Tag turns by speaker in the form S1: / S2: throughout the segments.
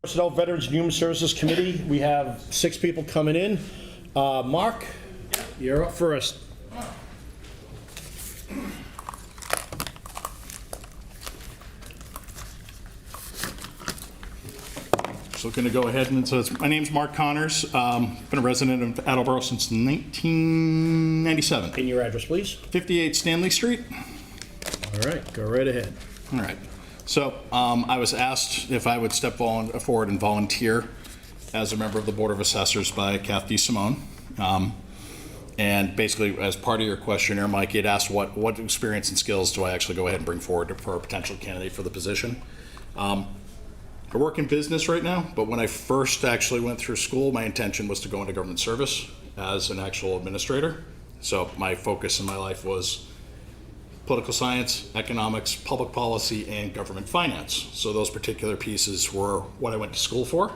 S1: Personnel, Veterans, and Human Services Committee. We have 6 people coming in. Mark, you're up first.
S2: So looking to go ahead and my name's Mark Connors. Been a resident of Attleboro since 1997.
S1: And your address, please.
S2: 58 Stanley Street.
S1: All right, go right ahead.
S2: All right. So I was asked if I would step forward and volunteer as a member of the Board of Assessors by Kathy Simone. And basically, as part of your questionnaire, Mike, you'd asked what experience and skills do I actually go ahead and bring forward for a potential candidate for the position. I work in business right now, but when I first actually went through school, my intention was to go into government service as an actual administrator. So my focus in my life was political science, economics, public policy, and government finance. So those particular pieces were what I went to school for.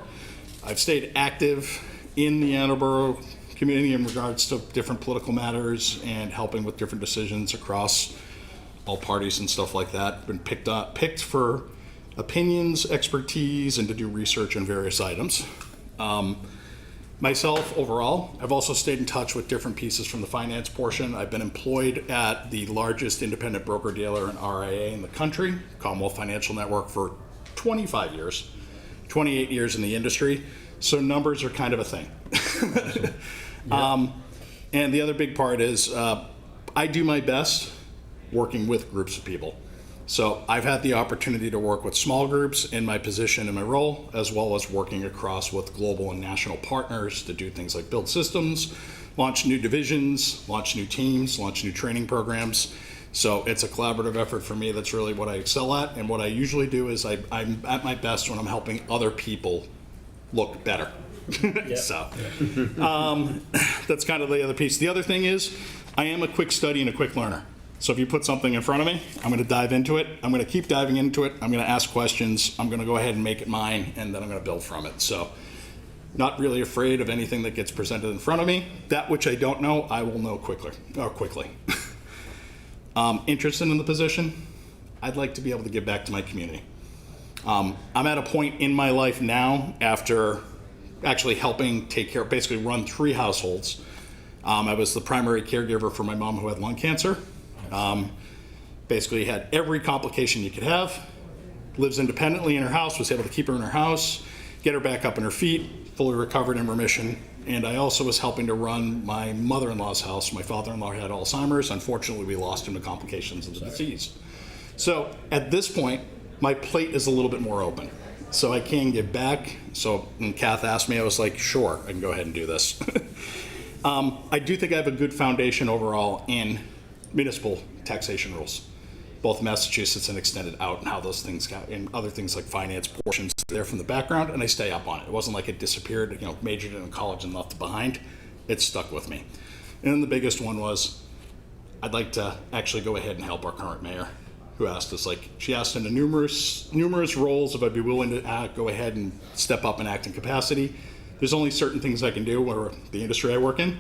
S2: I've stayed active in the Attleboro community in regards to different political matters and helping with different decisions across all parties and stuff like that. Been picked for opinions, expertise, and to do research on various items. Myself, overall, I've also stayed in touch with different pieces from the finance portion. I've been employed at the largest independent broker-dealer and RIA in the country, Commonwealth Financial Network, for 25 years, 28 years in the industry. So numbers are kind of a thing. And the other big part is I do my best working with groups of people. So I've had the opportunity to work with small groups in my position and my role, as well as working across with global and national partners to do things like build systems, launch new divisions, launch new teams, launch new training programs. So it's a collaborative effort for me. That's really what I excel at. And what I usually do is I'm at my best when I'm helping other people look better. So that's kind of the other piece. The other thing is I am a quick study and a quick learner. So if you put something in front of me, I'm going to dive into it. I'm going to keep diving into it. I'm going to ask questions. I'm going to go ahead and make it mine, and then I'm going to build from it. So not really afraid of anything that gets presented in front of me. That which I don't know, I will know quickly. Interested in the position? I'd like to be able to give back to my community. I'm at a point in my life now after actually helping take care, basically run 3 households. I was the primary caregiver for my mom who had lung cancer. Basically had every complication you could have, lives independently in her house, was able to keep her in her house, get her back up on her feet, fully recovered in remission. And I also was helping to run my mother-in-law's house. My father-in-law had Alzheimer's. Unfortunately, we lost him to complications of the disease. So at this point, my plate is a little bit more open. So I can give back. So when Kath asked me, I was like, sure, I can go ahead and do this. I do think I have a good foundation overall in municipal taxation rules, both Massachusetts and extended out, and how those things got, and other things like finance portions there from the background, and I stay up on it. It wasn't like it disappeared, majored in college and left it behind. It stuck with me. And then the biggest one was, I'd like to actually go ahead and help our current mayor, who asked us, she asked in numerous roles if I'd be willing to go ahead and step up and act in capacity. There's only certain things I can do where the industry I work in,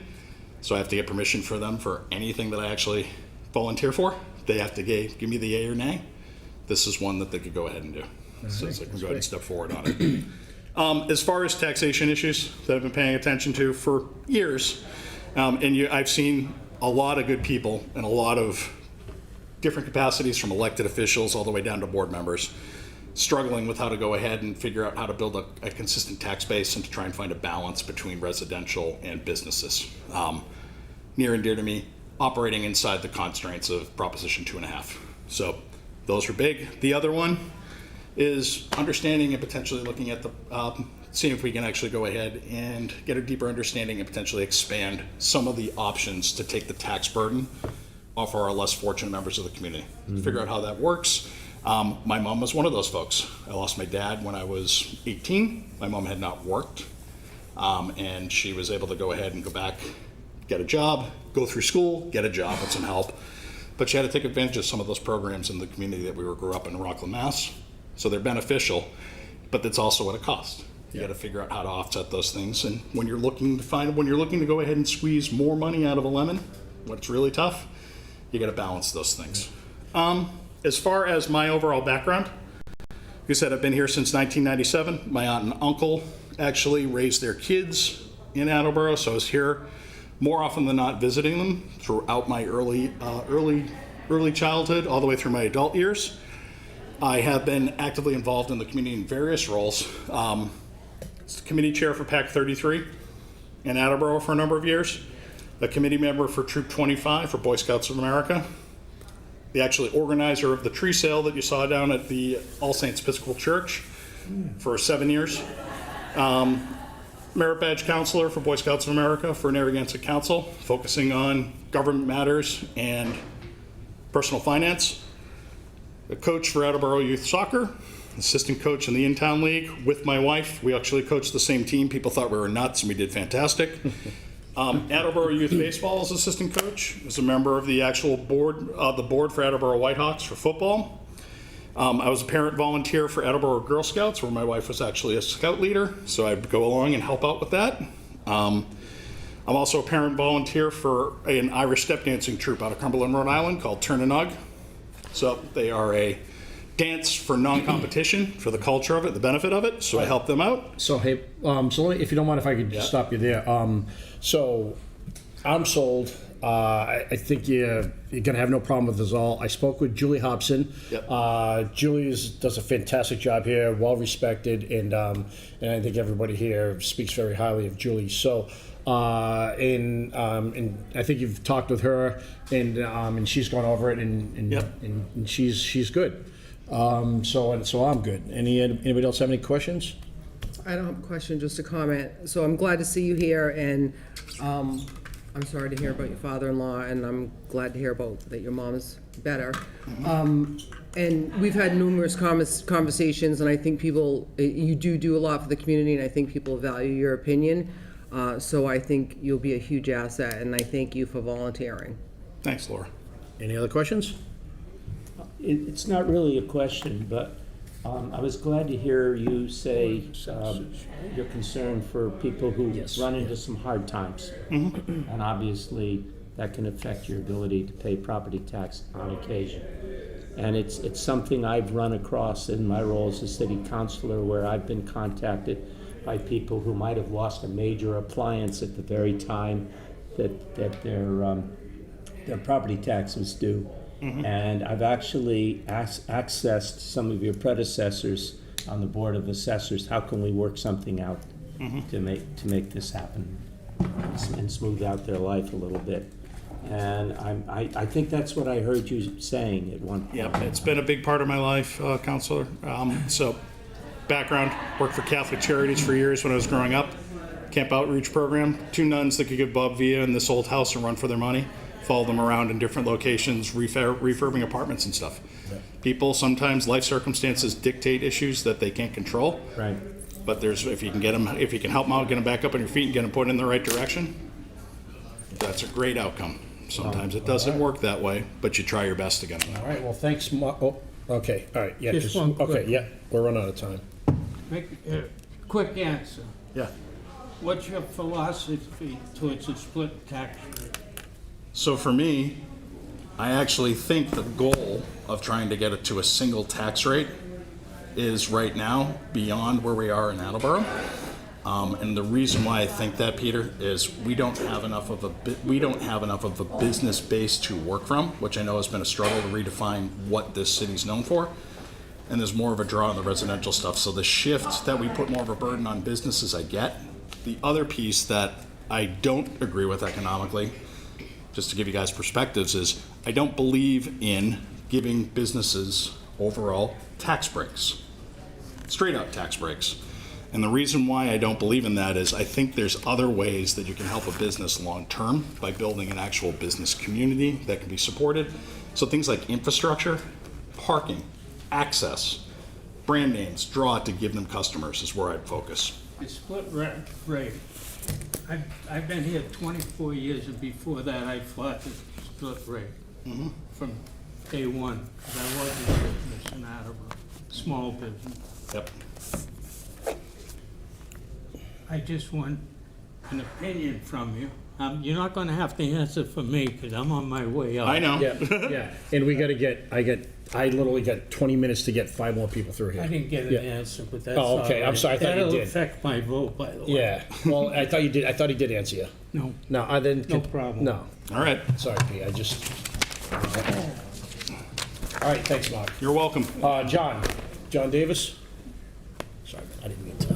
S2: so I have to get permission for them for anything that I actually volunteer for. They have to give me the yay or nay. This is one that they could go ahead and do. So I can go ahead and step forward on it. As far as taxation issues that I've been paying attention to for years, I've seen a lot of good people and a lot of different capacities, from elected officials all the way down to board members, struggling with how to go ahead and figure out how to build a consistent tax base and to try and find a balance between residential and businesses. Near and dear to me, operating inside the constraints of Proposition 2.5. So those are big. The other one is understanding and potentially looking at seeing if we can actually go ahead and get a deeper understanding and potentially expand some of the options to take the tax burden off our less fortunate members of the community. Figure out how that works. My mom was one of those folks. I lost my dad when I was 18. My mom had not worked, and she was able to go ahead and go back, get a job, go through school, get a job with some help. But she had to take advantage of some of those programs in the community that we grew up in Rockland, Mass. So they're beneficial, but that's also at a cost. You got to figure out how to offset those things. And when you're looking to go ahead and squeeze more money out of a lemon, when it's really tough, you got to balance those things. As far as my overall background, Like I said, I've been here since 1997. My aunt and uncle actually raised their kids in Attleboro, so I was here more often than not visiting them throughout my early childhood, all the way through my adult years. I have been actively involved in the community in various roles. Committee chair for PAC 33 in Attleboro for a number of years, a committee member for Troop 25 for Boy Scouts of America, the actually organizer of the tree sale that you saw down at the All Saints Episcopal Church for 7 years, merit badge counselor for Boy Scouts of America for Narragansett Council, focusing on government matters and personal finance, a coach for Attleboro Youth Soccer, assistant coach in the In-Town League with my wife. We actually coached the same team. People thought we were nuts, and we did fantastic. Attleboro Youth Baseball as assistant coach. Was a member of the actual board, the board for Attleboro Whitehawks for football. I was a parent volunteer for Attleboro Girl Scouts, where my wife was actually a scout leader, so I'd go along and help out with that. I'm also a parent volunteer for an Irish step dancing troupe out of Cumberland, Rhode Island called Turn and Ug. So they are a dance for non-competition, for the culture of it, the benefit of it, so I help them out.
S1: So, hey, so let me, if you don't mind if I could just stop you there. So I'm sold. I think you're going to have no problem with this all. I spoke with Julie Hobson.
S2: Yep.
S1: Julie does a fantastic job here, well respected, and I think everybody here speaks very highly of Julie. So, and I think you've talked with her, and she's gone over it, and she's good. So I'm good. Anybody else have any questions?
S3: I don't have a question, just a comment. So I'm glad to see you here, and I'm sorry to hear about your father-in-law, and I'm glad to hear about that your mom is better. And we've had numerous conversations, and I think people, you do a lot for the community, and I think people value your opinion. So I think you'll be a huge asset, and I thank you for volunteering.
S2: Thanks, Laura.
S1: Any other questions?
S4: It's not really a question, but I was glad to hear you say you're concerned for people who run into some hard times. Mm-hmm. And obviously, that can affect your ability to pay property tax on occasion. And it's something I've run across in my role as a city councilor, where I've been contacted by people who might have lost a major appliance at the very time that their property tax was due. Mm-hmm. And I've actually accessed some of your predecessors on the Board of Assessors. How can we work something out to make this happen and smooth out their life a little bit? And I think that's what I heard you saying at one point.
S2: Yep, it's been a big part of my life, Counselor. So, background, worked for Catholic Charities for years when I was growing up. Camp Outreach Program, 2 nuns that could give Bob Villa in this old house and run for their money. Follow them around in different locations, refurbing apartments and stuff. Right. People, sometimes life circumstances dictate issues that they can't control.
S4: Right.
S2: But if you can help them out, get them back up on your feet and get them put in the right direction, that's a great outcome. Sometimes it doesn't work that way, but you try your best to get them.
S1: All right, well, thanks, okay, all right, yeah.
S5: Just one quick-
S1: Okay, yeah, we're running out of time.
S5: Make a quick answer.
S2: Yeah.
S5: What's your philosophy towards a split tax rate?
S2: So for me, I actually think the goal of trying to get it to a single tax rate is right now beyond where we are in Attleboro. And the reason why I think that, Peter, is we don't have enough of a business base to work from, which I know has been a struggle to redefine what this city's known for. And there's more of a draw on the residential stuff. So the shift that we put more of a burden on businesses, I get. The other piece that I don't agree with economically, just to give you guys perspectives, is I don't believe in giving businesses overall tax breaks, straight up tax breaks. And the reason why I don't believe in that is I think there's other ways that you can help a business long term by building an actual business community that can be supported. So things like infrastructure, parking, access, brand names, draw to give them customers is where I'd focus.
S5: The split rate. I've been here 24 years, and before that, I fought the split rate from day one. 'Cause I was in business in Attleboro, small business.
S2: Yep.
S5: I just want an opinion from you You're not gonna have to answer for me, because I'm on my way out.
S2: I know.
S1: Yeah, yeah, and we gotta get, I literally got 20 minutes to get 5 more people through
S5: I
S1: here.
S5: didn't get
S1: Yeah.
S5: an answer, but that's
S1: Oh,
S5: all
S1: okay, I'm
S5: right.
S1: sorry, I thought you
S5: That'll
S1: did.
S5: affect my vote, by the way.
S1: Yeah, well, I thought he did answer you.
S5: No,
S1: No, I didn't.
S5: No problem.
S1: No,
S2: All right.
S1: sorry, Pete, I just. All right, thanks, Mark.
S2: You're welcome.
S1: John Davis? Sorry, I didn't mean to,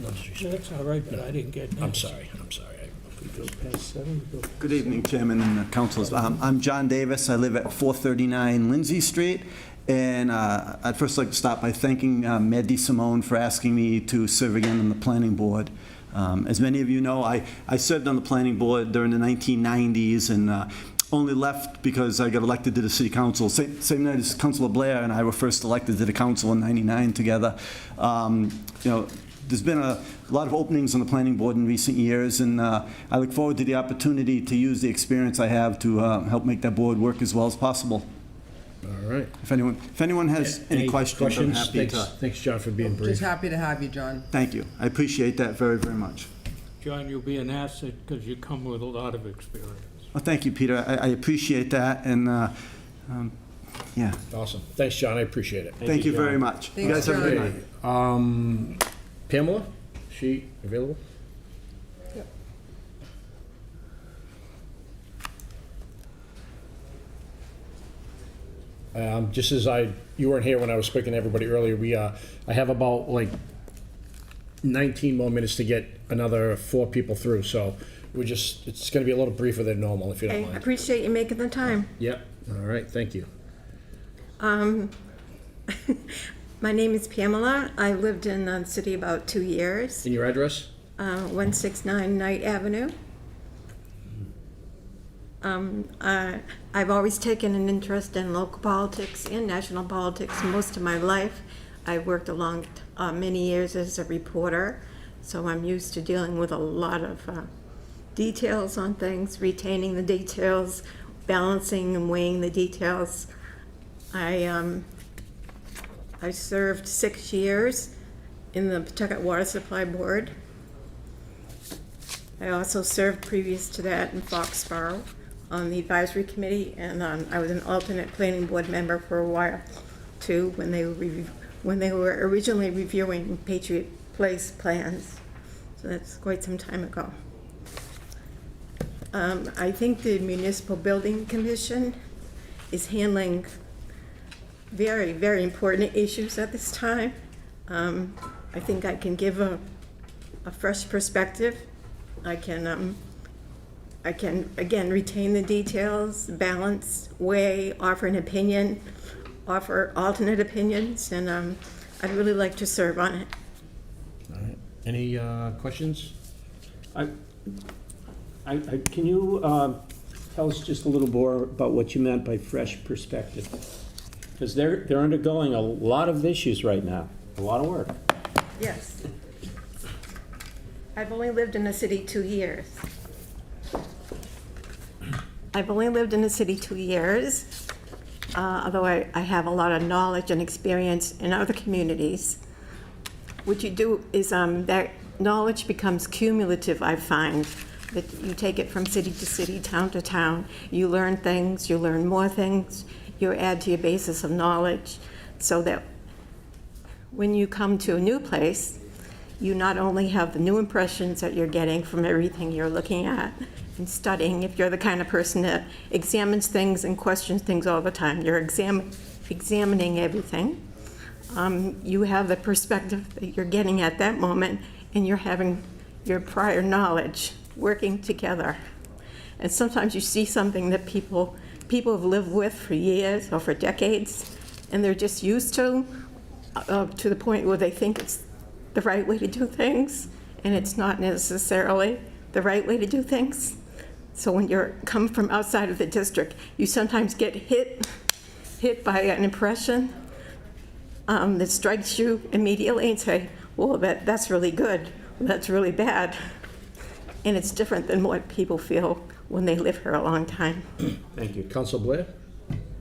S1: no disrespect.
S5: that's all right, but I didn't get an
S1: I'm
S5: answer.
S1: sorry.
S4: Go past 7, go.
S6: Good evening, Chairman and councilors. I'm John Davis. I live at 439 Lindsay Street. And I'd first like to start by thanking Mayor DeSimone for asking me to serve again on the planning board. As many of you know, I served on the planning board during the 1990s and only left because I got elected to the city council. Same night as Councilor Blair and I were first elected to the council in '99 together. There's been a lot of openings on the planning board in recent years, and I look forward to the opportunity to use the experience I have to help make that board work as well as possible.
S1: All right.
S6: If anyone has any questions, I'm happy to.
S1: Thanks, John, for being brief.
S3: Just happy to have you, John.
S6: Thank you. I appreciate that very, very much.
S5: John, you'll be an asset, because you come with a lot of experience.
S6: Well, thank you, Peter. I appreciate that, and yeah,
S1: Awesome. Thanks, John, I appreciate it.
S6: thank you
S4: John.
S6: very much. You
S3: Thanks,
S6: guys have a good
S3: John.
S6: night.
S1: Pamela, she available? Just as you weren't here when I was speaking to everybody earlier, I have about like 19 more minutes to get another 4 people through, so it's gonna be a little briefer than normal, if you don't
S7: Okay, I
S1: mind.
S7: appreciate you making the time.
S1: Yep, all right, thank you.
S7: My name is Pamela. I lived in the city about 2 years,
S1: And your address?
S7: 169 Knight Avenue. I've always taken an interest in local politics and national politics most of my life. I worked along many years as a reporter, so I'm used to dealing with a lot of details on things, retaining the details, balancing and weighing the details. I served 6 years in the Pawtucket Water Supply Board. I also served previous to that in Foxborough on the advisory committee, and I was an alternate planning board member for a while too, when they were originally reviewing Patriot Place plans. So that's quite some time ago. I think the Municipal Building Commission is handling very, very important issues at this time. I think I can give a fresh perspective. I can again retain the details, balance, weigh, offer an opinion, offer alternate opinions, and I'd really like to serve on it.
S1: All right, any questions?
S4: Can you tell us just a little more about what you meant by fresh perspective? Because they're undergoing a lot of issues right now, a lot of work.
S7: Yes. I've only lived in the city 2 years. Although I have a lot of knowledge and experience in other communities. What you do is that knowledge becomes cumulative, I find. That you take it from city to city, town to town. You learn things, you learn more things, you add to your basis of knowledge, so that when you come to a new place, you not only have the new impressions that you're getting from everything you're looking at and studying, if you're the kind of person that examines things and questions things all the time, you're examining everything. You have the perspective that you're getting at that moment, and you're having your prior knowledge working together. And sometimes you see something that people have lived with for years or for decades, and they're just used to the point where they think it's the right way to do things, and it's not necessarily the right way to do things. So when you come from outside of the district, you sometimes get hit by an impression that strikes you immediately and say, well, that's really good, that's really bad. And it's different than what people feel when they live here a long time.
S1: Thank you. Council Blair?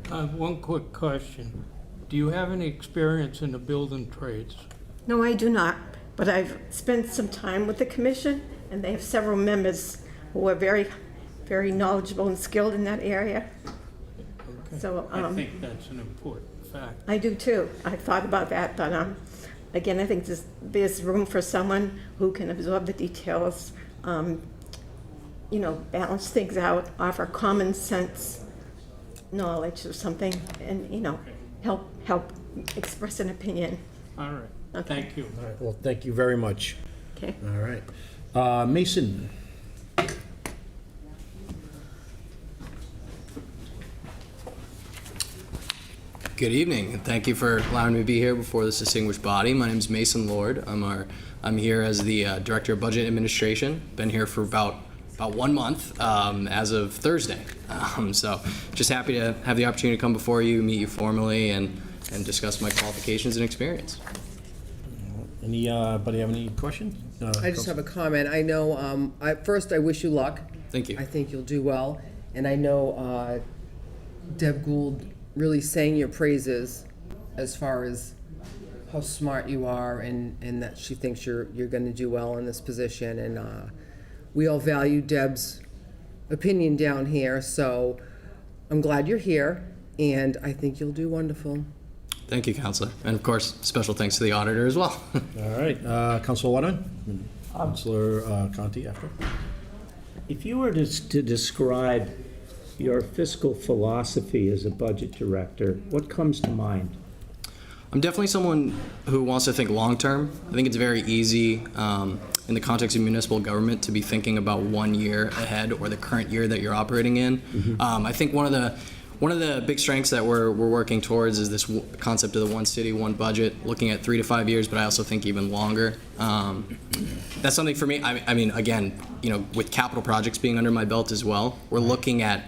S5: One quick question. Do you have any experience in the building trades?
S7: No, I do not, but I've spent some time with the commission, and they have several members who are very, very knowledgeable and skilled in that area. So,
S5: I think that's an important fact.
S7: I do too. I thought about that, but again, I think there's room for someone who can absorb the details, balance things out, offer common sense knowledge or something, and help express an opinion.
S5: All right,
S7: Okay.
S5: thank you.
S1: All right, well, thank you very much.
S7: Okay.
S1: All right. Mason?
S8: Good evening, and thank you for allowing me to be here before this distinguished body. My name is Mason Lord. I'm here as the Director of Budget Administration. Been here for about 1 month as of Thursday. So just happy to have the opportunity to come before you, meet you formally, and discuss my qualifications and experience.
S1: Anybody have any questions?
S3: I just have a comment. I know, first, I wish you luck.
S8: Thank you.
S3: I think you'll do well. And I know Deb Gould really sang your praises as far as how smart you are and that she thinks you're going to do well in this position. And we all value Deb's opinion down here, so I'm glad you're here, and I think you'll do wonderful.
S8: Thank you, Counselor. And of course, special thanks to the auditor as well.
S1: All right, Councilor Watton? Councilor Conti after.
S4: If you were to describe your fiscal philosophy as a budget director, what comes to mind?
S8: I'm definitely someone who wants to think long-term. I think it's very easy in the context of municipal government to be thinking about 1 year ahead or the current year that you're operating in. Mm-hmm. I think one of the big strengths that we're working towards is this concept of the one city, one budget, looking at 3 to 5 years, but I also think even longer. That's something for me. I mean, again, with capital projects being under my belt as well, we're looking at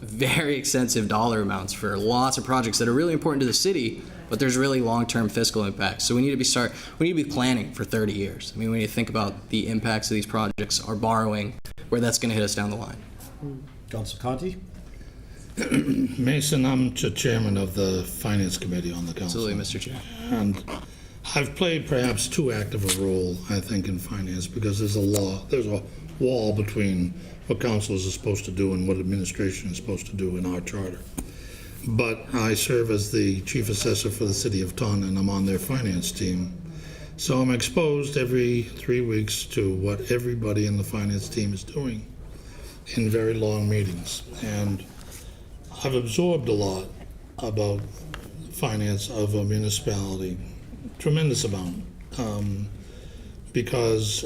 S8: very extensive dollar amounts for lots of projects that are really important to the city, but there's really long-term fiscal impacts. So we need to be planning for 30 years. I mean, we need to think about the impacts of these projects, our borrowing, where that's going to hit us down the line.
S1: Councilor Conti?
S9: Mason, I'm chairman of the Finance Committee on the council.
S8: Absolutely, Mr. Chair.
S9: And I've played perhaps too active a role, I think, in finance because there's a wall between what councils are supposed to do and what administration is supposed to do in our charter. But I serve as the chief assessor for the city of Taunton, and I'm on their finance team. So I'm exposed every 3 weeks to what everybody in the finance team is doing in very long meetings. And I've absorbed a lot about finance of a municipality, tremendous amount, because,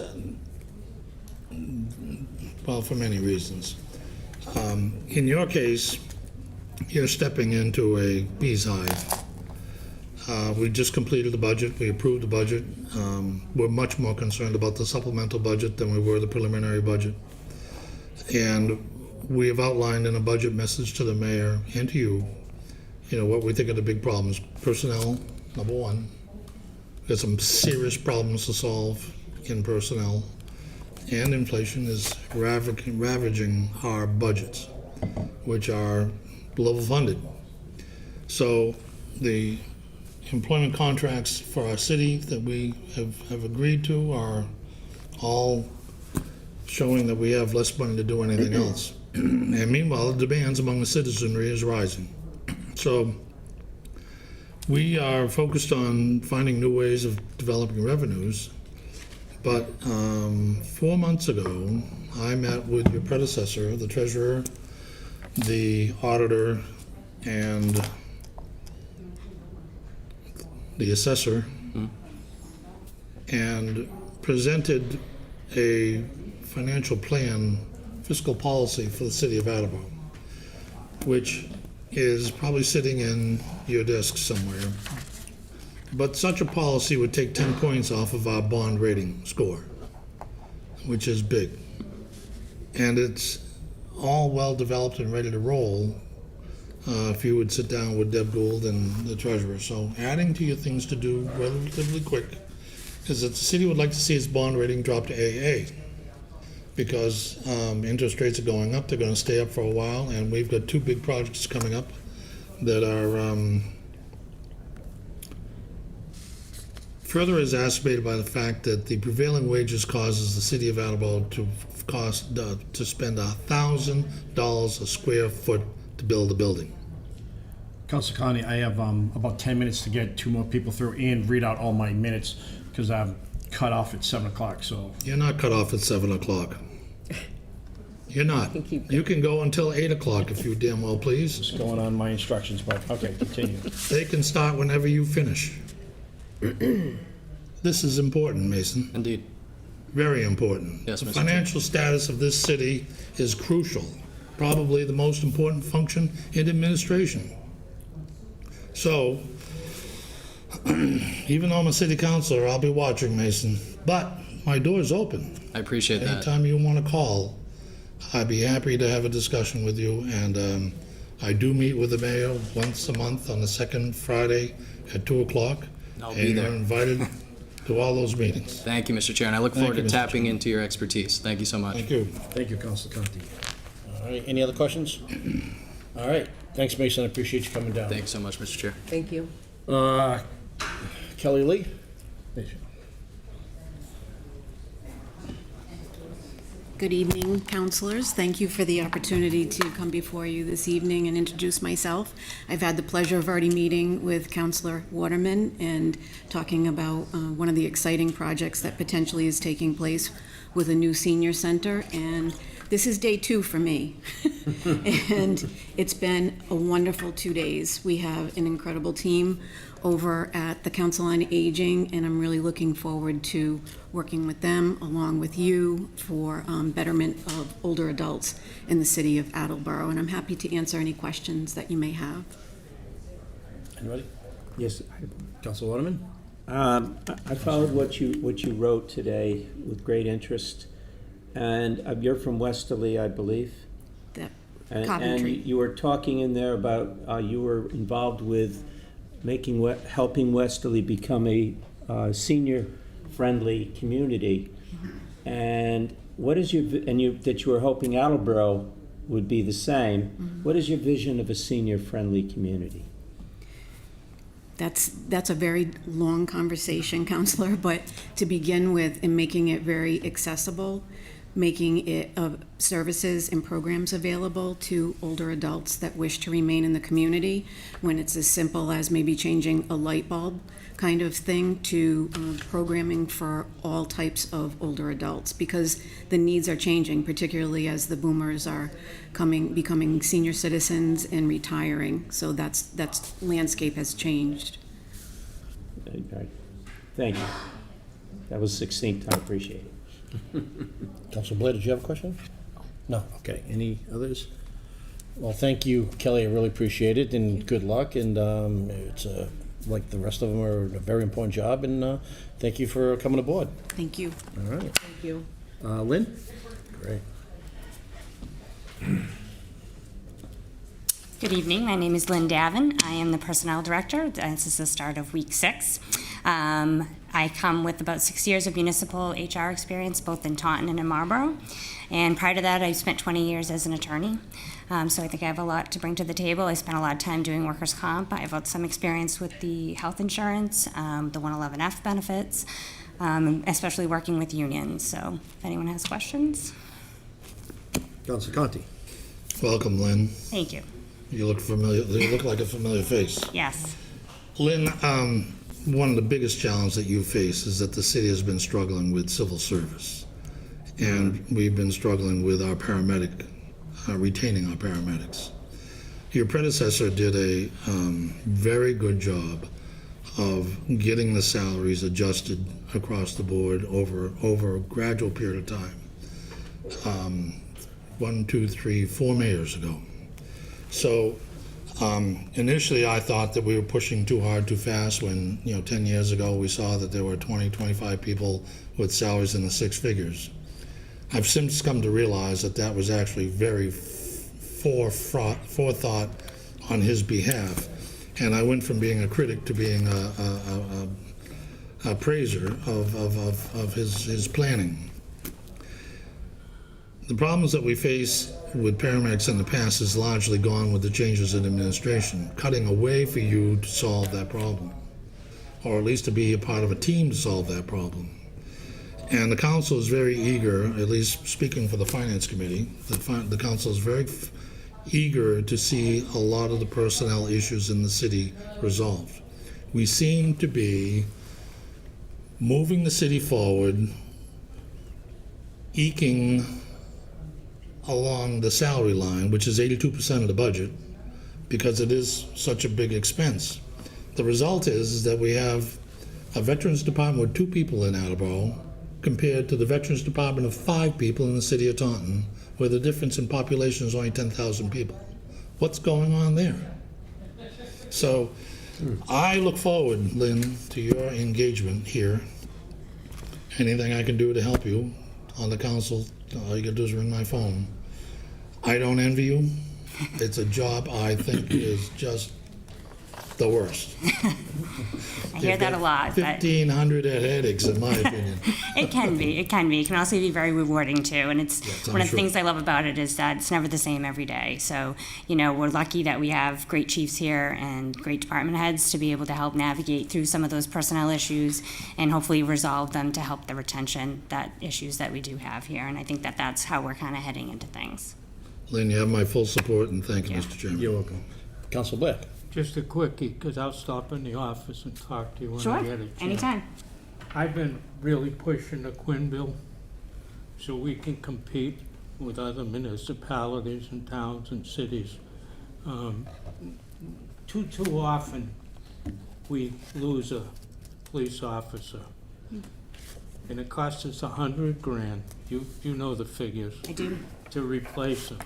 S9: well, for many reasons. In your case, you're stepping into a bee's hive. We just completed the budget, we approved the budget. We're much more concerned about the supplemental budget than we were the preliminary budget. And we have outlined in a budget message to the mayor and to you, what we think are the big problems. Personnel, number one. There's some serious problems to solve in personnel. And inflation is ravaging our budgets, which are level funded. So the employment contracts for our city that we have agreed to are all showing that we have less money to do anything else. And meanwhile, the demands among the citizenry is rising. So we are focused on finding new ways of developing revenues. But 4 months ago, I met with your predecessor, the treasurer, the auditor, and the assessor, and presented a financial plan, fiscal policy for the city of Attleboro, which is probably sitting in your desk somewhere. But such a policy would take 10 points off of our bond rating score, which is big. And it's all well developed and ready to roll if you would sit down with Deb Gould and the treasurer. So adding to your things to do relatively quick is that the city would like to see its bond rating drop to AA because interest rates are going up. They're going to stay up for a while, and we've got 2 big projects coming up that are further exacerbated by the fact that the prevailing wages causes the city of Attleboro to spend $1,000 a square foot to build a building.
S1: Council Conley, I have about 10 minutes to get 2 more people through and read out all my minutes because I'm cut off at 7 o'clock, so.
S9: You're not cut off at 7 o'clock. You're not. You can go until 8 o'clock if you damn well please.
S1: Just going on my instructions, but okay, continue.
S9: They can start whenever you finish. This is important, Mason.
S8: Indeed.
S9: Very important.
S8: Yes,
S9: The
S8: Mr. Chair.
S9: financial status of this city is crucial, probably the most important function in administration. So, even though I'm a city councilor, I'll be watching, Mason, but my door's open.
S8: I appreciate that.
S9: Anytime you want to call, I'd be happy to have a discussion with you, and I do meet with the mayor once a month on the second Friday at 2 o'clock.
S8: I'll be
S9: And you're
S8: there.
S9: invited to all those meetings.
S8: Thank you, Mr. Chair, and I look forward
S9: you,
S8: to
S9: Mr.
S8: tapping into your expertise. Thank you so much.
S9: Thank you.
S1: Thank you, Council Conti. All right, any other questions? All right, thanks, Mason, I appreciate you coming down.
S8: Thanks so much, Mr. Chair.
S3: Thank you.
S1: Kelly Lee?
S10: Good evening, councilors. Thank you for the opportunity to come before you this evening and introduce myself. I've had the pleasure of already meeting with Councilor Waterman and talking about one of the exciting projects that potentially is taking place with a new senior center, and this is day 2 for me. And it's been a wonderful 2 days. We have an incredible team over at the Council on Aging, and I'm really looking forward to working with them along with you for betterment of older adults in the city of Attleboro. And I'm happy to answer any questions that you may have.
S1: Anybody?
S4: Yes,
S1: Council Waterman?
S4: I followed what you wrote today with great interest, and you're from Westerly, I believe.
S10: That
S4: And
S10: Coventry.
S4: you were talking in there about you were involved with helping Westerly become a senior-friendly community. And what is that you were hoping Attleboro would be the same. What is your vision of a senior-friendly community?
S10: That's a very long conversation, Counselor, but to begin with, in making it very accessible, making it services and programs available to older adults that wish to remain in the community, when it's as simple as maybe changing a light bulb kind of thing to programming for all types of older adults, because the needs are changing, particularly as the boomers are becoming senior citizens and retiring. So that's landscape has changed.
S4: Right. Thank you. That was succinct. I appreciate it.
S1: Council Blair, did you have a question? No, okay, any others? Well, thank you, Kelly, I really appreciate it, and good luck, and it's like the rest of them are a very important job, and thank you for coming aboard.
S10: Thank you.
S1: All right.
S3: Thank you.
S1: Lynn? Great.
S11: Good evening. My name is Lynn Davin. I am the Personnel Director. This is the start of week 6. I come with about 6 years of municipal HR experience, both in Taunton and in Marlborough. And prior to that, I spent 20 years as an attorney. So I think I have a lot to bring to the table. I spent a lot of time doing workers' comp. I have some experience with the health insurance, the 111F benefits, especially working with unions. So if anyone has questions.
S1: Council Conti?
S9: Welcome, Lynn.
S11: Thank you.
S9: You look familiar. You look like a familiar face.
S11: Yes.
S9: Lynn, one of the biggest challenges that you face is that the city has been struggling with civil service. And we've been struggling with our retaining our paramedics. Your predecessor did a very good job of getting the salaries adjusted across the board over a gradual period of time. 1, 2, 3, 4 mayors ago. So initially I thought that we were pushing too hard, too fast when, 10 years ago we saw that there were 20, 25 people with salaries in the 6 figures. I've since come to realize that that was actually very forethought on his behalf. And I went from being a critic to being a praiser of his planning. The problems that we face with paramedics in the past is largely gone with the changes in administration, cutting a way for you to solve that problem. or at least to be a part of a team to solve that problem. And the council is very eager, at least speaking for the finance committee, the council is very eager to see a lot of the personnel issues in the city resolved. We seem to be moving the city forward, eking along the salary line, which is 82% of the budget, because it is such a big expense. The result is that we have a Veterans Department with 2 people in Attleboro compared to the Veterans Department of 5 people in the city of Taunton, where the difference in population is only 10,000 people. What's going on there? So I look forward, Lynn, to your engagement here. Anything I can do to help you on the council, all you gotta do is ring my phone. I don't envy you. It's a job I think is just the worst.
S11: I hear that a lot, but
S9: 1,500 headaches, in my opinion.
S11: it can be. It can be. It can also be very rewarding too. And it's
S9: Yes,
S11: one
S9: I'm
S11: of the
S9: sure.
S11: things I love about it is that it's never the same every day. So, we're lucky that we have great chiefs here and great department heads to be able to help navigate through some of those personnel issues and hopefully resolve them to help the retention issues that we do have here. And I think that that's how we're kind of heading into things.
S9: Lynn, you have my full support, and thank you,
S11: Yeah.
S9: Mr. Chairman.
S1: You're welcome. Council Blair?
S5: Just a quickie, because I'll stop in the office and talk to you when I
S11: Sure,
S5: get a chance.
S11: anytime.
S5: I've been really pushing the Quinn bill so we can compete with other municipalities and towns and cities. Too often, we lose a police officer. And it costs us $100 grand, you know the figures,
S11: I do.
S5: to replace them.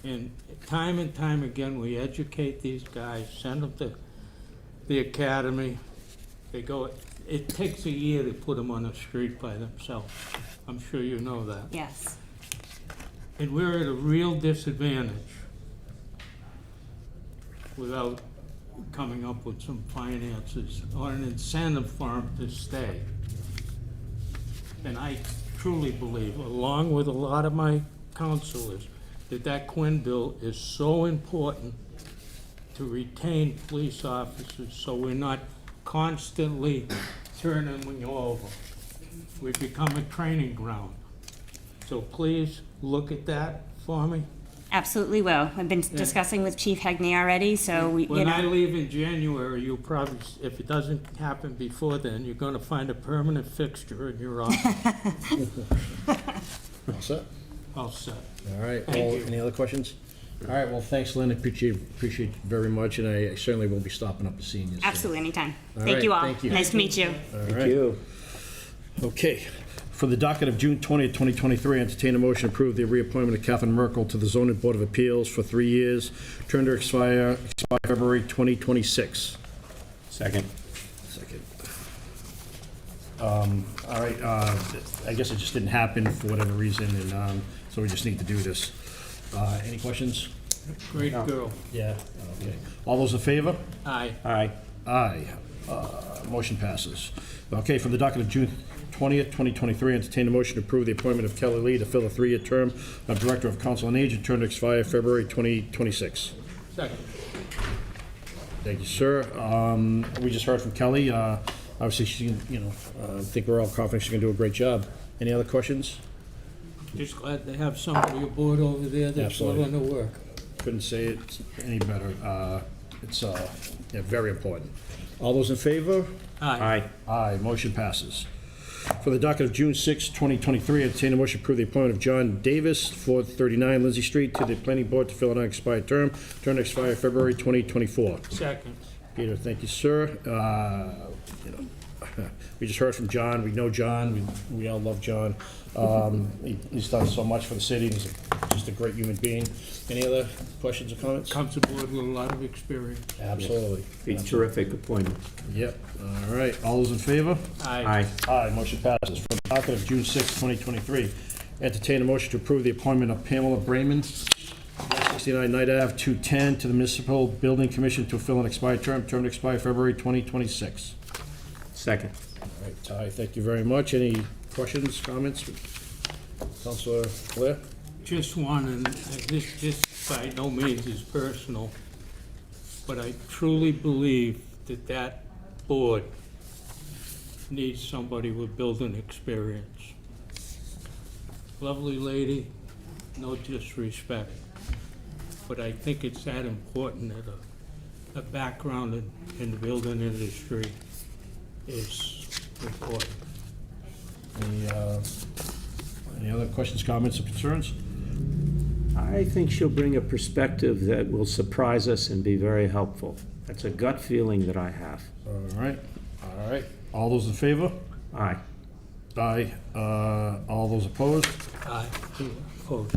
S5: And time again, we educate these guys, send them to the academy. They go, it takes a year to put them on the street by themselves. I'm sure you know that.
S11: Yes.
S5: And we're at a real disadvantage without coming up with some finances or an incentive for them to stay. And I truly believe, along with a lot of my counselors, that Quinn bill is so important to retain police officers so we're not constantly turning them over. We've become a training ground. So please look at that for me.
S11: Absolutely will. I've been discussing with Chief Hegney already, so
S5: When I leave in January, you'll probably, if it doesn't happen before then, you're gonna find a permanent fixture in your office.
S1: All set?
S5: All set.
S1: All right.
S5: Thank
S1: Well,
S5: you.
S1: any other questions? All right. Well, thanks, Lynn. Appreciate it very much, and I certainly will be stopping up to see you.
S11: Absolutely, anytime.
S1: All
S11: Thank
S1: right,
S11: you all.
S1: thank you.
S11: Nice to meet you.
S1: All
S4: Thank
S1: right.
S4: you.
S1: Okay. For the docket of June 20th, 2023, entertain a motion to approve the reappointment of Catherine Merkel to the Zoning Board of Appeals for 3 years, term to expire February 2026.
S4: Second.
S1: Second. All right, I guess it just didn't happen for whatever reason, and so we just need to do this. Any questions?
S5: Great girl.
S1: Yeah. Okay. All those in favor?
S5: Aye.
S4: Aye.
S1: Aye. Motion passes. Okay, for the docket of June 20th, 2023, entertain a motion to approve the appointment of Kelly Lee to fill a 3-year term of Director of Council on Aging, term to expire February 2026.
S5: Second.
S1: Thank you, sir. We just heard from Kelly. Obviously, she, I think we're all confident she's going to do a great job. Any other questions?
S5: Just glad to have somebody aboard over there that's
S1: Absolutely.
S5: willing to work.
S1: Couldn't say it any better. It's very important. All those in favor?
S5: Aye.
S4: Aye.
S1: Aye, motion passes. For the docket of June 6, 2023, entertain a motion to approve the appointment of John Davis, 439 Lindsay Street, to the Planning Board to fill an unexpired term to expire February 2024.
S5: Second.
S1: Peter, thank you, sir. We just heard from John. We know John. We all love John. He's done so much for the city. He's just a great human being. Any other questions or comments?
S5: Comes aboard with a lot of experience.
S1: Absolutely.
S4: A terrific appointment.
S1: Yep. All right. All those in favor?
S4: Aye.
S1: Aye, motion passes. For the docket of June 6, 2023, entertain a motion to approve the appointment of Pamela Brayman, 169 Knight Ave, 210, to the Municipal Building Commission to fill an expired term to expire February 2026.
S4: Second.
S1: All right, Ty, thank you very much. Any questions, comments? Councilor Blair?
S5: Just one, and this by no means is personal, but I truly believe that board needs somebody with building experience. Lovely lady, no disrespect, but I think it's that important that a background in the building industry is important.
S1: Any other questions, comments, or concerns?
S4: I think she'll bring a perspective that will surprise us and be very helpful. That's a gut feeling that I have.
S1: All right, all right. All those in favor?
S4: Aye.
S1: Aye. All those opposed?
S5: Aye. Opposed.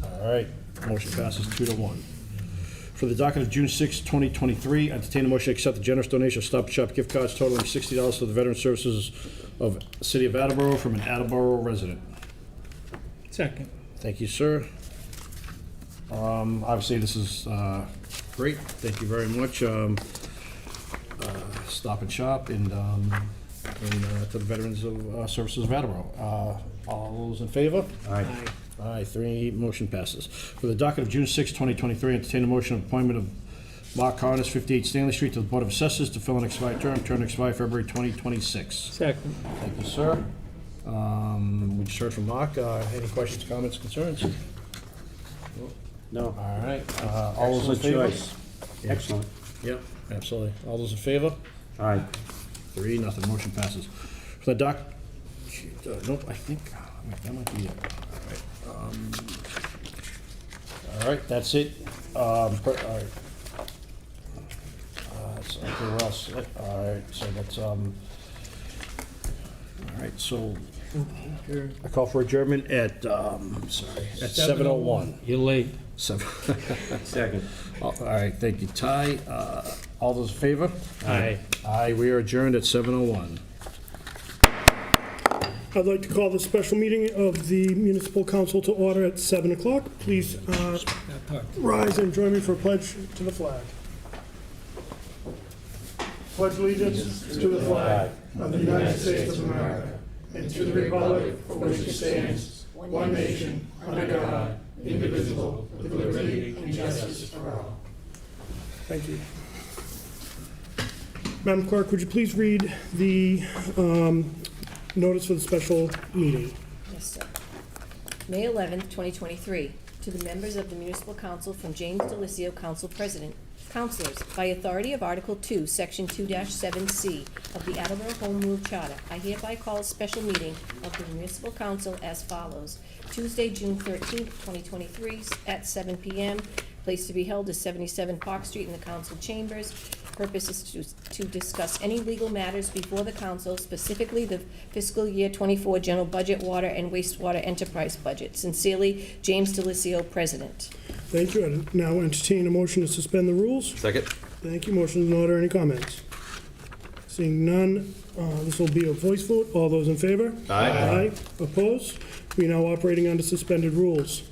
S1: All right, motion passes 2-1. For the docket of June 6, 2023, entertain a motion to accept the generous donation of Stop and Shop gift cards totaling $60 to the Veteran Services of the City of Attleboro from an Attleboro resident.
S5: Second.
S1: Thank you, sir. Obviously, this is great. Thank you very much. Stop and Shop and to the Veterans of Services of Attleboro. All those in favor?
S4: Aye.
S1: Aye, 3, motion passes. For the docket of June 6, 2023, entertain a motion of appointment of Mark Harness, 58 Stanley Street, to the Board of Assessors to fill an expired term to expire February 2026.
S5: Second.
S1: Thank you, sir. We just heard from Mark. Any questions, comments, concerns?
S4: No.
S1: All right. All those in
S4: Excellent
S1: favor?
S4: choice. Excellent.
S1: Yep, absolutely. All those in favor?
S4: Aye.
S1: 3-0, motion passes. For the doc, nope, I think, that might be it. All right, that's it. All right. So, okay, we're all set. All right, so that's, all right, so I call for adjournment at, sorry, at 7:01.
S5: You're late.
S1: Seven.
S4: Second.
S1: All right, thank you, Ty. All those in favor?
S5: Aye.
S1: Aye, we are adjourned at 7:01.
S12: I'd like to call the special meeting of the Municipal Council to order at 7 o'clock. Please rise and join me for a pledge to the flag. Pledge allegiance to the flag of the United States of America and to the republic for which it stands, one nation, under God, indivisible, with liberty and justice for all. Thank you. Madam Clerk, would you please read the notice for the special meeting?
S13: Yes, sir. May 11th, 2023. To the members of the Municipal Council from James DeLisio, Council President. Councilors, by authority of Article 2, Section 2-7C of the Attleboro Home Rule Charter, I hereby call a special meeting of the Municipal Council as follows. Tuesday, June 13th, 2023, at 7 p.m. Place to be held is 77 Park Street in the council chambers. Purpose is to discuss any legal matters before the council, specifically the fiscal year 24 general budget, water and wastewater enterprise budget. Sincerely, James DeLisio, President.
S12: Thank you. I now entertain a motion to suspend the rules.
S14: Second.
S12: Thank you. Motion is in order. Any comments? Seeing none, this will be a voice vote. All those in favor?
S14: Aye.
S12: Aye. Opposed? We are now operating under suspended rules.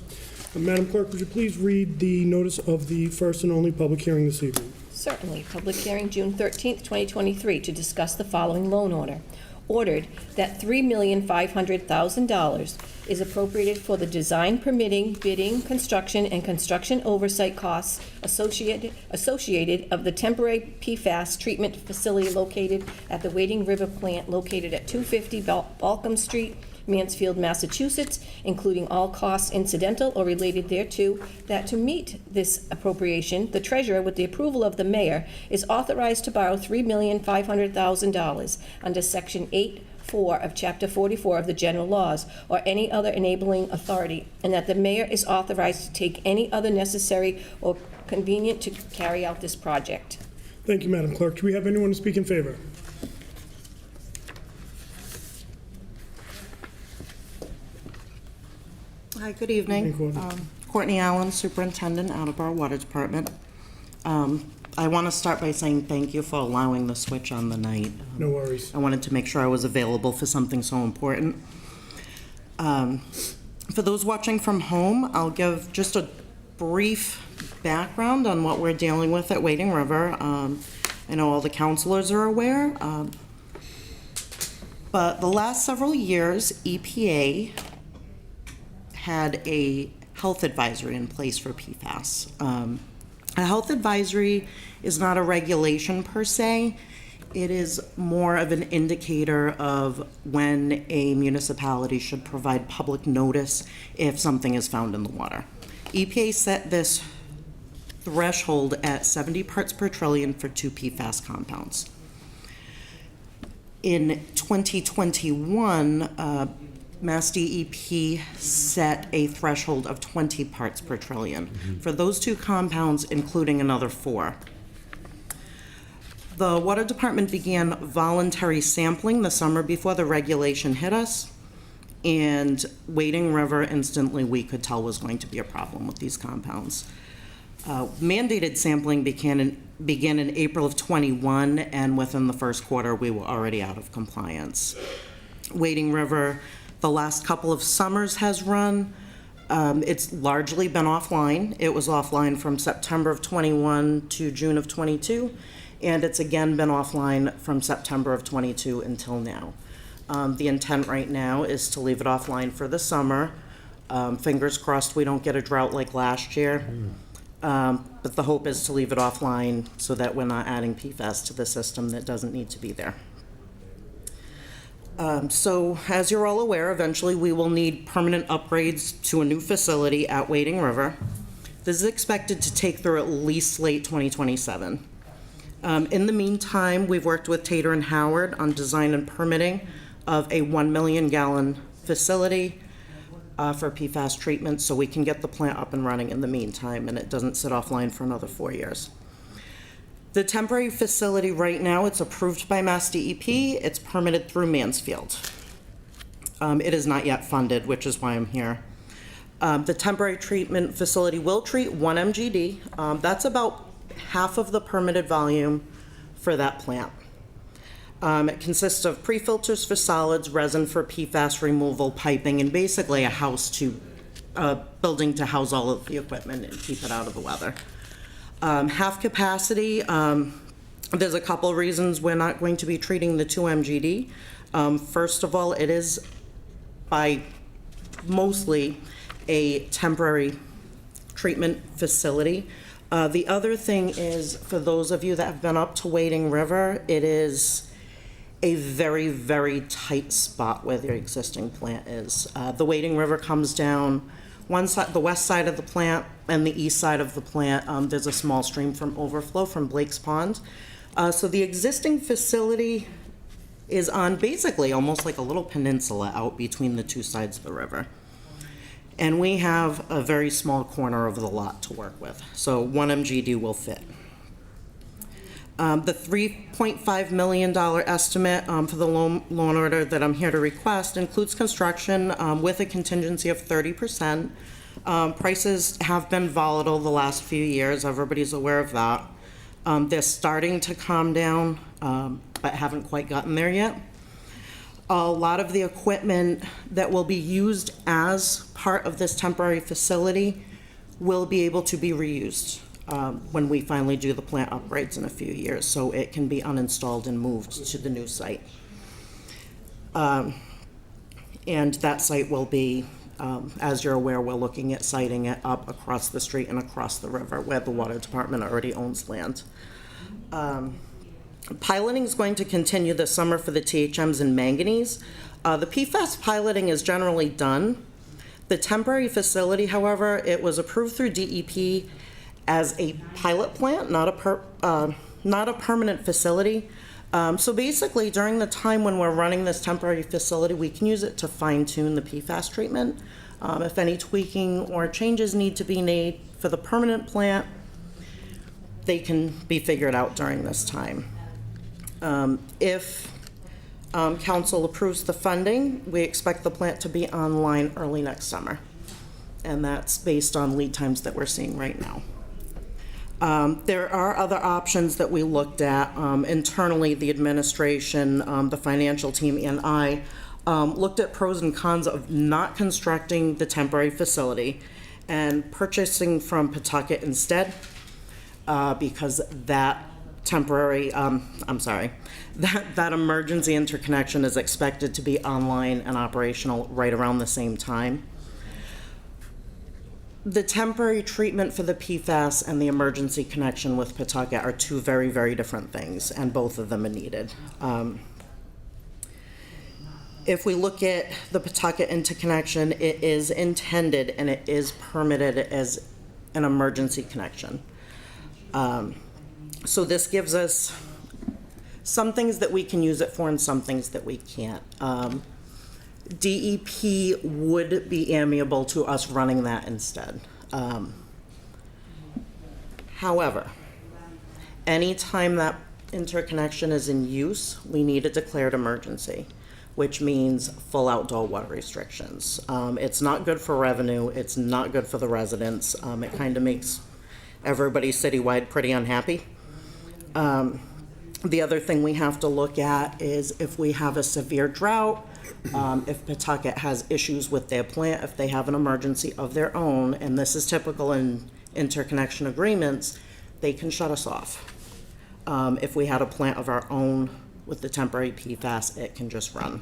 S12: Madam Clerk, would you please read the notice of the first and only public hearing this evening?
S13: Certainly. Public hearing, June 13th, 2023, to discuss the following loan order. Ordered that $3,500,000 is appropriated for the design, permitting, bidding, construction, and construction oversight costs associated of the temporary PFAS treatment facility located at the Wading River plant located at 250 Balcom Street, Mansfield, Massachusetts, including all costs incidental or related thereto, that to meet this appropriation, the treasurer, with the approval of the mayor, is authorized to borrow $3,500,000 under Section 8(4) of Chapter 44 of the General Laws, or any other enabling authority, and that the mayor is authorized to take any other necessary or convenient to carry out this project.
S12: Thank you, Madam Clerk. Do we have anyone to speak in favor?
S15: Hi, good evening. Courtney Allen, Superintendent, Attleboro Water Department. I want to start by saying thank you for allowing the switch on the night.
S12: No worries.
S15: I wanted to make sure I was available for something so important. For those watching from home, I'll give just a brief background on what we're dealing with at Wading River. I know all the counselors are aware, but the last several years, EPA had a health advisory in place for PFAS. A health advisory is not a regulation per se. It is more of an indicator of when a municipality should provide public notice if something is found in the water. EPA set this threshold at 70 parts per trillion for 2 PFAS compounds. In 2021, Mass DEP set a threshold of 20 parts per trillion for those 2 compounds, including another 4. The Water Department began voluntary sampling the summer before the regulation hit us, and Wading River instantly we could tell was going to be a problem with these compounds. Mandated sampling began in April of 21, and within the first quarter we were already out of compliance. Wading River, the last couple of summers has run. It's largely been offline. It was offline from September of 21 to June of 22. And it's again been offline from September of 22 until now. The intent right now is to leave it offline for the summer. Fingers crossed we don't get a drought like last year. But the hope is to leave it offline so that we're not adding PFAS to the system that doesn't need to be there. So as you're all aware, eventually we will need permanent upgrades to a new facility at Wading River. This is expected to take through at least late 2027. In the meantime, we've worked with Tater and Howard on design and permitting of a 1 million gallon facility for PFAS treatment so we can get the plant up and running in the meantime and it doesn't sit offline for another 4 years. The temporary facility right now, it's approved by Mass DEP. It's permitted through Mansfield. It is not yet funded, which is why I'm here. The temporary treatment facility will treat 1 MGD. That's about half of the permitted volume for that plant. It consists of pre-filters for solids, resin for PFAS removal, piping, and basically a building to house all of the equipment and keep it out of the weather. Half capacity, there's a couple reasons we're not going to be treating the 2 MGD. First of all, it is by mostly a temporary treatment facility. The other thing is, for those of you that have been up to Wading River, it is a very, very tight spot where the existing plant is. The Wading River comes down one side, the west side of the plant, and the east side of the plant. There's a small stream from overflow from Blake's Pond. So the existing facility is on basically almost like a little peninsula out between the 2 sides of the river. And we have a very small corner of the lot to work with. So 1 MGD will fit. The $3.5 million estimate for the loan order that I'm here to request includes construction with a contingency of 30%. Prices have been volatile the last few years. Everybody's aware of that. They're starting to calm down, but haven't quite gotten there yet. A lot of the equipment that will be used as part of this temporary facility will be able to be reused when we finally do the plant upgrades in a few years, so it can be uninstalled and moved to the new site. And that site will be, as you're aware, we're looking at siting it up across the street and across the river where the Water Department already owns land. Piloting is going to continue this summer for the THMs and manganese. The PFAS piloting is generally done. The temporary facility, however, it was approved through DEP as a pilot plant, not a permanent facility. So basically, during the time when we're running this temporary facility, we can use it to fine-tune the PFAS treatment. If any tweaking or changes need to be made for the permanent plant, they can be figured out during this time. If council approves the funding, we expect the plant to be online early next summer. And that's based on lead times that we're seeing right now. There are other options that we looked at. Internally, the administration, the financial team, and I looked at pros and cons of not constructing the temporary facility and purchasing from Pawtucket instead, because that that emergency interconnection is expected to be online and operational right around the same time. The temporary treatment for the PFAS and the emergency connection with Pawtucket are two very, very different things, and both of them are needed. If we look at the Pawtucket interconnection, it is intended and it is permitted as an emergency connection. So this gives us some things that we can use it for and some things that we can't. DEP would be amiable to us running that instead. However, anytime that interconnection is in use, we need a declared emergency, which means full outdoor water restrictions. It's not good for revenue, it's not good for the residents. It kind of makes everybody citywide pretty unhappy. The other thing we have to look at is if we have a severe drought, if Pawtucket has issues with their plant, if they have an emergency of their own, and this is typical in interconnection agreements, they can shut us off. If we had a plant of our own with the temporary PFAS, it can just run.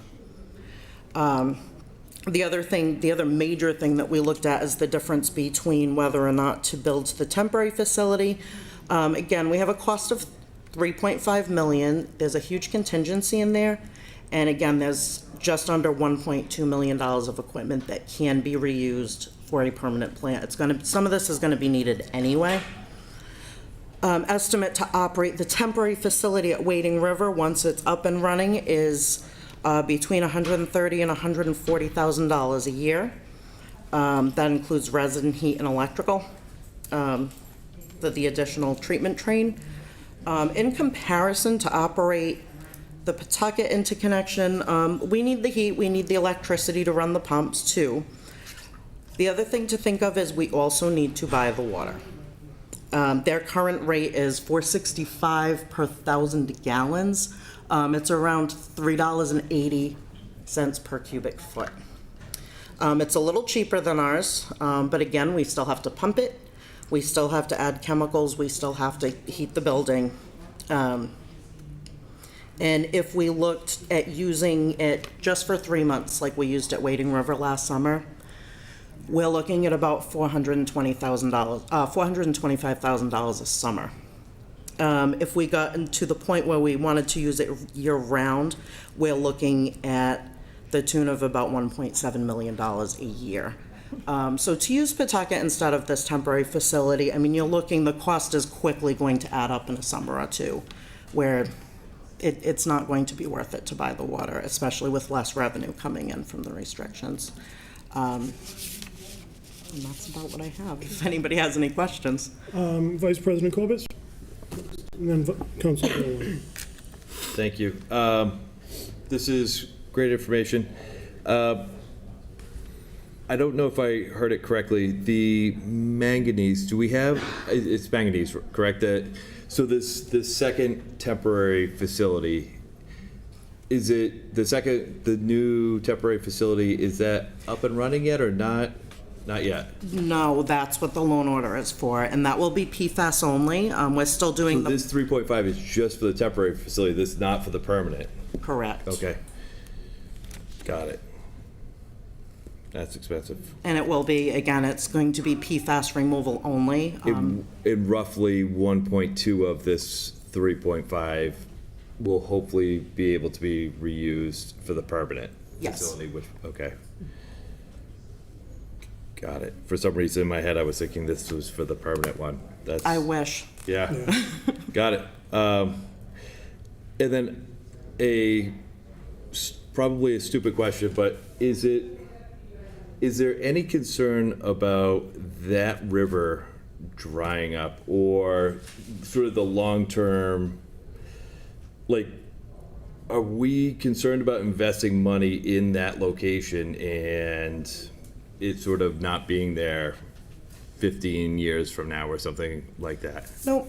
S15: The other major thing that we looked at is the difference between whether or not to build the temporary facility. Again, we have a cost of $3.5 million. There's a huge contingency in there. And again, there's just under $1.2 million of equipment that can be reused for a permanent plant. Some of this is gonna be needed anyway. Estimate to operate the temporary facility at Wading River once it's up and running is between $130,000 and $140,000 a year. That includes resident heat and electrical, the additional treatment train. In comparison to operate the Pawtucket interconnection, we need the heat, we need the electricity to run the pumps too. The other thing to think of is we also need to buy the water. Their current rate is $4.65 per 1,000 gallons. It's around $3.80 per cubic foot. It's a little cheaper than ours, but again, we still have to pump it. We still have to add chemicals. We still have to heat the building. And if we looked at using it just for 3 months, like we used at Wading River last summer, we're looking at about $425,000 a summer. If we got to the point where we wanted to use it year-round, we're looking at the tune of about $1.7 million a year. So to use Pawtucket instead of this temporary facility, I mean, the cost is quickly going to add up in a summer or two, where it's not going to be worth it to buy the water, especially with less revenue coming in from the restrictions. And that's about what I have, if anybody has any questions.
S12: Vice President Corbett, and then Councilor Bowen.
S14: Thank you. This is great information. I don't know if I heard it correctly. The manganese, do we have, it's manganese, correct? So this second temporary facility, is it the new temporary facility, is that up and running yet or not? Not yet?
S15: No, that's what the loan order is for, and that will be PFAS only. We're still doing
S14: So this 3.5 is just for the temporary facility, this is not for the permanent?
S15: Correct.
S14: Okay. Got it. That's expensive.
S15: And it will be, again, it's going to be PFAS removal only.
S14: In roughly 1.2 of this 3.5 will hopefully be able to be reused for the permanent facility. Okay. Got it. For some reason in my head, I was thinking this was for the permanent one.
S15: I wish.
S14: Yeah. Got it. And then probably a stupid question, but is there any concern about that river drying up, or sort of the long-term, like, are we concerned about investing money in that location and it sort of not being there 15 years from now or something like that?
S15: No,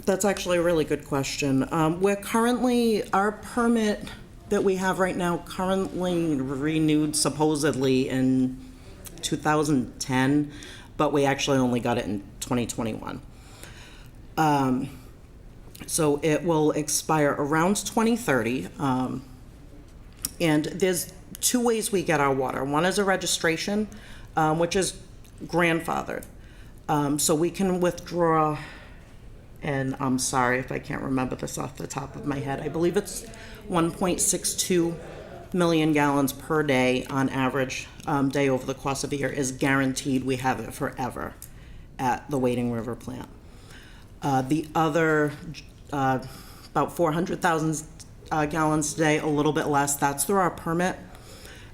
S15: that's actually a really good question. We're currently, our permit that we have right now currently renewed supposedly in 2010, but we actually only got it in 2021. So it will expire around 2030. And there's two ways we get our water. One is a registration, which is grandfathered. So we can withdraw, and I'm sorry if I can't remember this off the top of my head. I believe it's 1.62 million gallons per day on average day over the course of a year is guaranteed. We have it forever at the Wading River plant. The other, about 400,000 gallons a day, a little bit less, that's through our permit.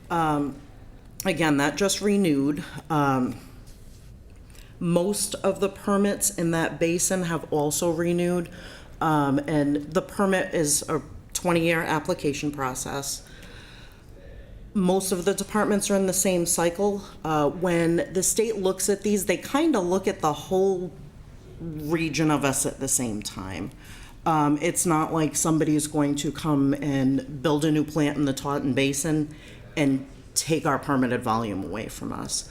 S15: Again, that just renewed. Most of the permits in that basin have also renewed, and the permit is a 20-year application process. Most of the departments are in the same cycle. When the state looks at these, they kind of look at the whole region of us at the same time. It's not like somebody is going to come and build a new plant in the Taunton Basin and take our permitted volume away from us.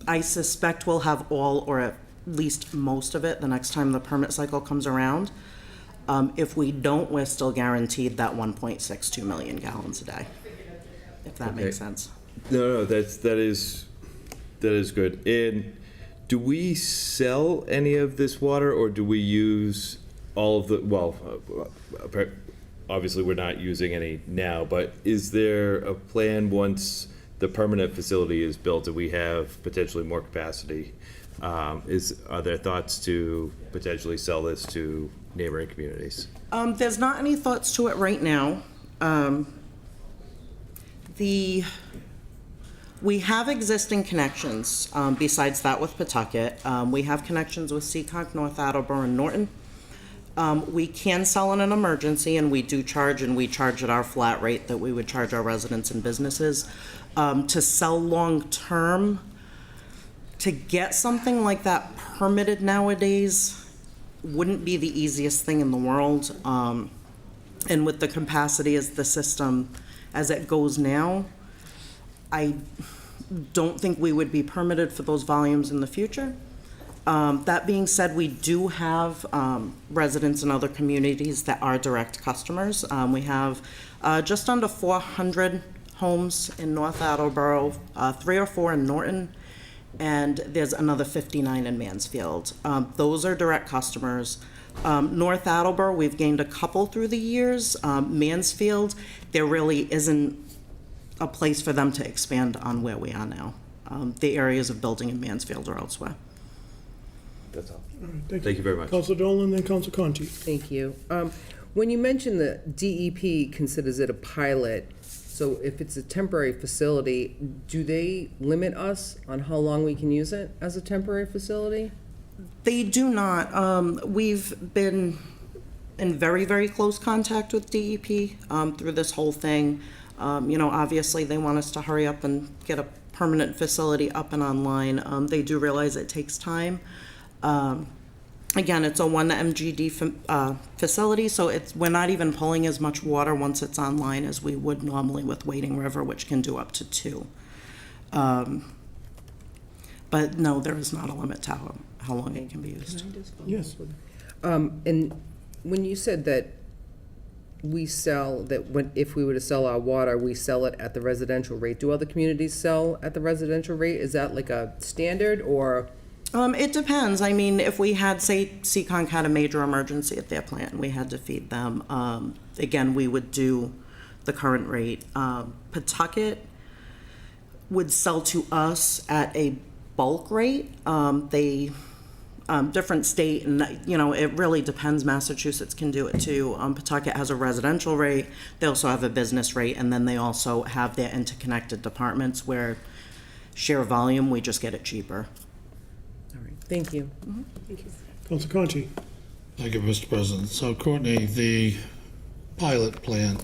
S15: I suspect we'll have all, or at least most of it, the next time the permit cycle comes around. If we don't, we're still guaranteed that 1.62 million gallons a day, if that makes sense.
S14: No, that is good. And do we sell any of this water, or do we use all of the? Well, obviously we're not using any now, but is there a plan once the permanent facility is built and we have potentially more capacity? Are there thoughts to potentially sell this to neighboring communities?
S15: There's not any thoughts to it right now. We have existing connections, besides that with Pawtucket. We have connections with Seekonk, North Attleboro, and Norton. We can sell in an emergency, and we do charge, and we charge at our flat rate that we would charge our residents and businesses. To sell long-term, to get something like that permitted nowadays wouldn't be the easiest thing in the world. And with the capacity as the system, as it goes now, I don't think we would be permitted for those volumes in the future. That being said, we do have residents in other communities that are direct customers. We have just under 400 homes in North Attleboro, 3 or 4 in Norton, and there's another 59 in Mansfield. Those are direct customers. North Attleboro, we've gained a couple through the years. Mansfield, there really isn't a place for them to expand on where we are now. The areas of building in Mansfield or elsewhere.
S14: That's all.
S12: All right,
S14: Thank you very much.
S12: Councilor Dolan, then Councilor Conti.
S3: Thank you. When you mentioned the DEP considers it a pilot, so if it's a temporary facility, do they limit us on how long we can use it as a temporary facility?
S15: They do not. We've been in very, very close contact with DEP through this whole thing. Obviously they want us to hurry up and get a permanent facility up and online. They do realize it takes time. Again, it's a 1 MGD facility, so we're not even pulling as much water once it's online as we would normally with Wading River, which can do up to 2. But no, there is not a limit to how long it can be used.
S12: Yes.
S3: And when you said that if we were to sell our water, we sell it at the residential rate, do other communities sell at the residential rate? Is that like a standard, or?
S15: It depends. I mean, if we had, say, Seekonk had a major emergency at their plant and we had to feed them, again, we would do the current rate. Pawtucket would sell to us at a bulk rate. Different state, and it really depends. Massachusetts can do it too. Pawtucket has a residential rate. They also have a business rate, and then they also have their interconnected departments where share volume, we just get it cheaper.
S3: All right, thank you.
S15: Mm-hmm. Thank you.
S12: Councilor Conti.
S9: Thank you, Mr. President. So Courtney, the pilot plant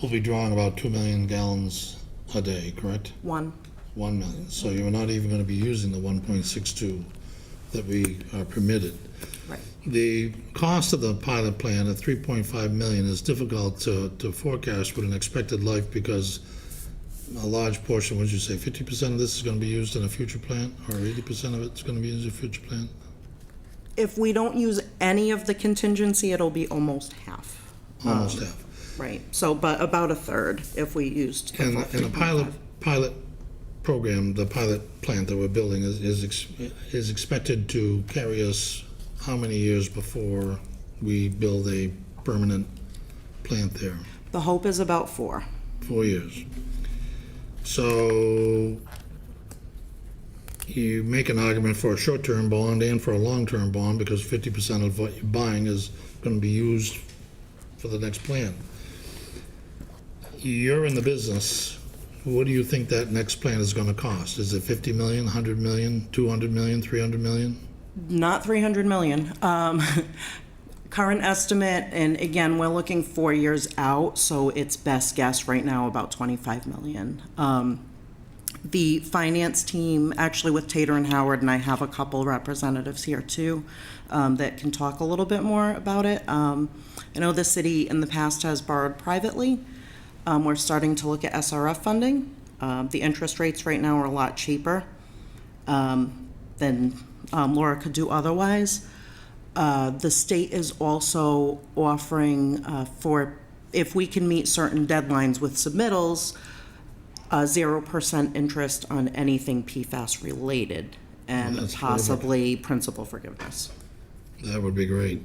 S9: will be drawing about 2 million gallons a day, correct?
S15: 1
S9: million. So you're not even going to be using the 1.62 that we are permitted.
S15: Right.
S9: The cost of the pilot plant at 3.5 million is difficult to forecast with an expected life because a large portion, would you say 50% of this is going to be used in a future plant, or 80% of it's going to be used in a future plant?
S15: If we don't use any of the contingency, it'll be almost half.
S9: Almost half.
S15: Right. So, but about a third if we used.
S9: And a pilot program, the pilot plant that we're building is expected to carry us how many years before we build a permanent plant there?
S15: The hope is about 4.
S9: 4 years. So you make an argument for a short-term bond and for a long-term bond because 50% of what you're buying is going to be used for the next plan. You're in the business. What do you think that next plan is going to cost? Is it 50 million, 100 million, 200 million, 300 million?
S15: Not 300 million. Current estimate, and again, we're looking 4 years out, so it's best guess right now about 25 million. The finance team, actually with Tater and Howard, and I have a couple representatives here too, that can talk a little bit more about it. I know the city in the past has borrowed privately. We're starting to look at SRF funding. The interest rates right now are a lot cheaper than Laura could do otherwise. The state is also offering for, if we can meet certain deadlines with submittals, 0% interest on anything PFAS related, and
S9: That's
S15: possibly principal forgiveness.
S9: That would be great.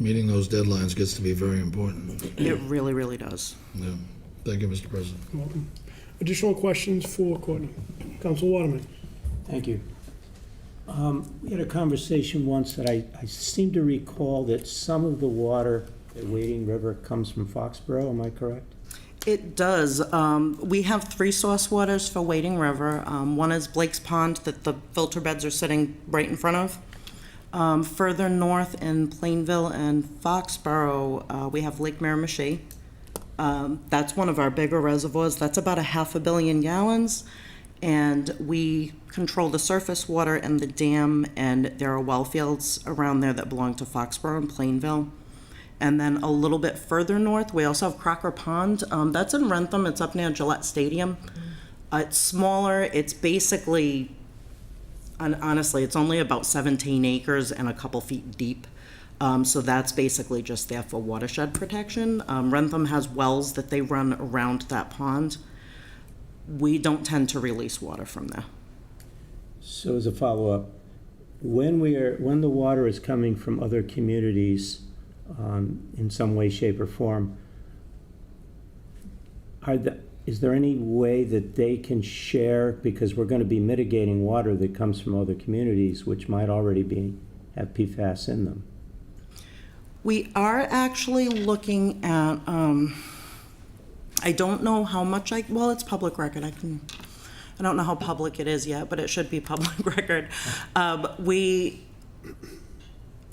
S9: Meeting those deadlines gets to be very important.
S15: It really, really does.
S9: Yeah. Thank you, Mr. President.
S12: You're welcome. Additional questions for Courtney? Council Waterman?
S4: Thank you. We had a conversation once that I seem to recall that some of the water at Wading River comes from Foxborough, am I correct?
S15: It does. We have 3 source waters for Wading River. One is Blake's Pond that the filter beds are sitting right in front of. Further north in Plainville and Foxborough, we have Lake Miramichi. That's one of our bigger reservoirs. That's about 500 million gallons. And we control the surface water and the dam, and there are well fields around there that belong to Foxborough and Plainville. And then a little bit further north, we also have Crocker Pond. That's in Rentham. It's up near Gillette Stadium. It's smaller. It's basically, honestly, it's only about 17 acres and a couple feet deep. So that's basically just there for watershed protection. Rentham has wells that they run around that pond. We don't tend to release water from there.
S4: So as a follow-up, when the water is coming from other communities in some way, shape, or form, is there any way that they can share, because we're going to be mitigating water that comes from other communities which might already have PFAS in them?
S15: We are actually looking at, I don't know how much well, it's public record. I don't know how public it is yet, but it should be public record. We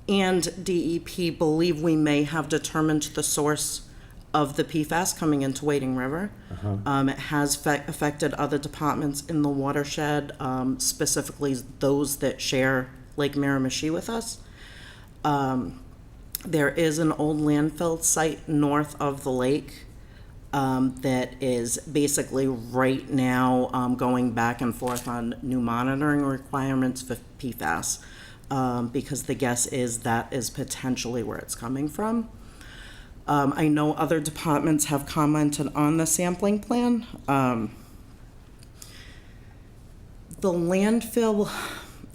S15: and DEP believe we may have determined the source of the PFAS coming into Wading River. It has affected other departments in the watershed, specifically those that share Lake Miramichi with us. There is an old landfill site north of the lake that is basically right now going back and forth on new monitoring requirements for PFAS, because the guess is that is potentially where it's coming from. I know other departments have commented on the sampling plan. The landfill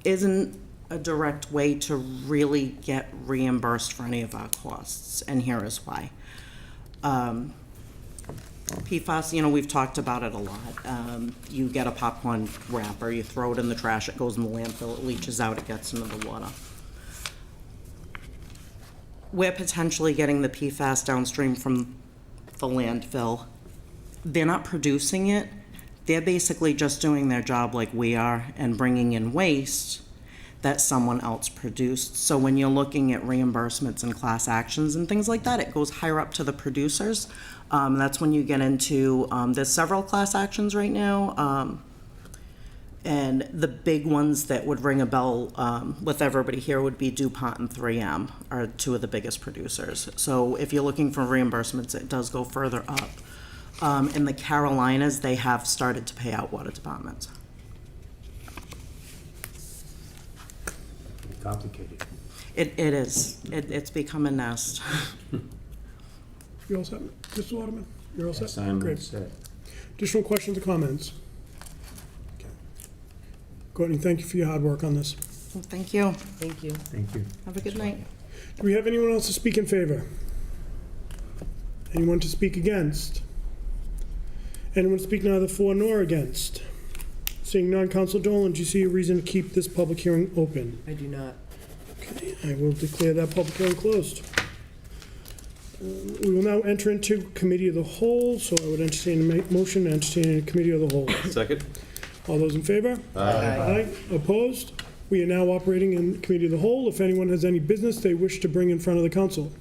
S15: isn't a direct way to really get reimbursed for any of our costs, and here is why. PFAS, we've talked about it a lot. You get a popcorn wrapper, you throw it in the trash, it goes in the landfill, it leaches out, it gets into the water. We're potentially getting the PFAS downstream from the landfill. They're not producing it. They're basically just doing their job like we are and bringing in waste that someone else produced. So when you're looking at reimbursements and class actions and things like that, it goes higher up to the producers. That's when you get into, there's several class actions right now. And the big ones that would ring a bell with everybody here would be DuPont and 3M are 2 of the biggest producers. So if you're looking for reimbursements, it does go further up. In the Carolinas, they have started to pay out water departments.
S4: Complicated.
S15: It is. It's become a nest.
S12: You all set? Mr. Waterman? You're all set?
S4: Yes, I'm
S12: Great.
S4: set.
S12: Additional questions or comments? Courtney, thank you for your hard work on this.
S15: Well, thank you.
S3: Thank you.
S4: Thank you.
S15: Have a good night.
S12: Do we have anyone else to speak in favor? Anyone to speak against? Anyone to speak neither for nor against? Seeing none, Council Dolan, do you see a reason to keep this public hearing open?
S3: I do not.
S12: Okay, I will declare that public hearing closed. We will now enter into Committee of the Whole, so I would entertain a motion to entertain a Committee of the Whole.
S14: Second?
S12: All those in favor? Aye. Opposed? We are now operating in Committee of the Whole. If anyone has any business they wish to bring in front of the council.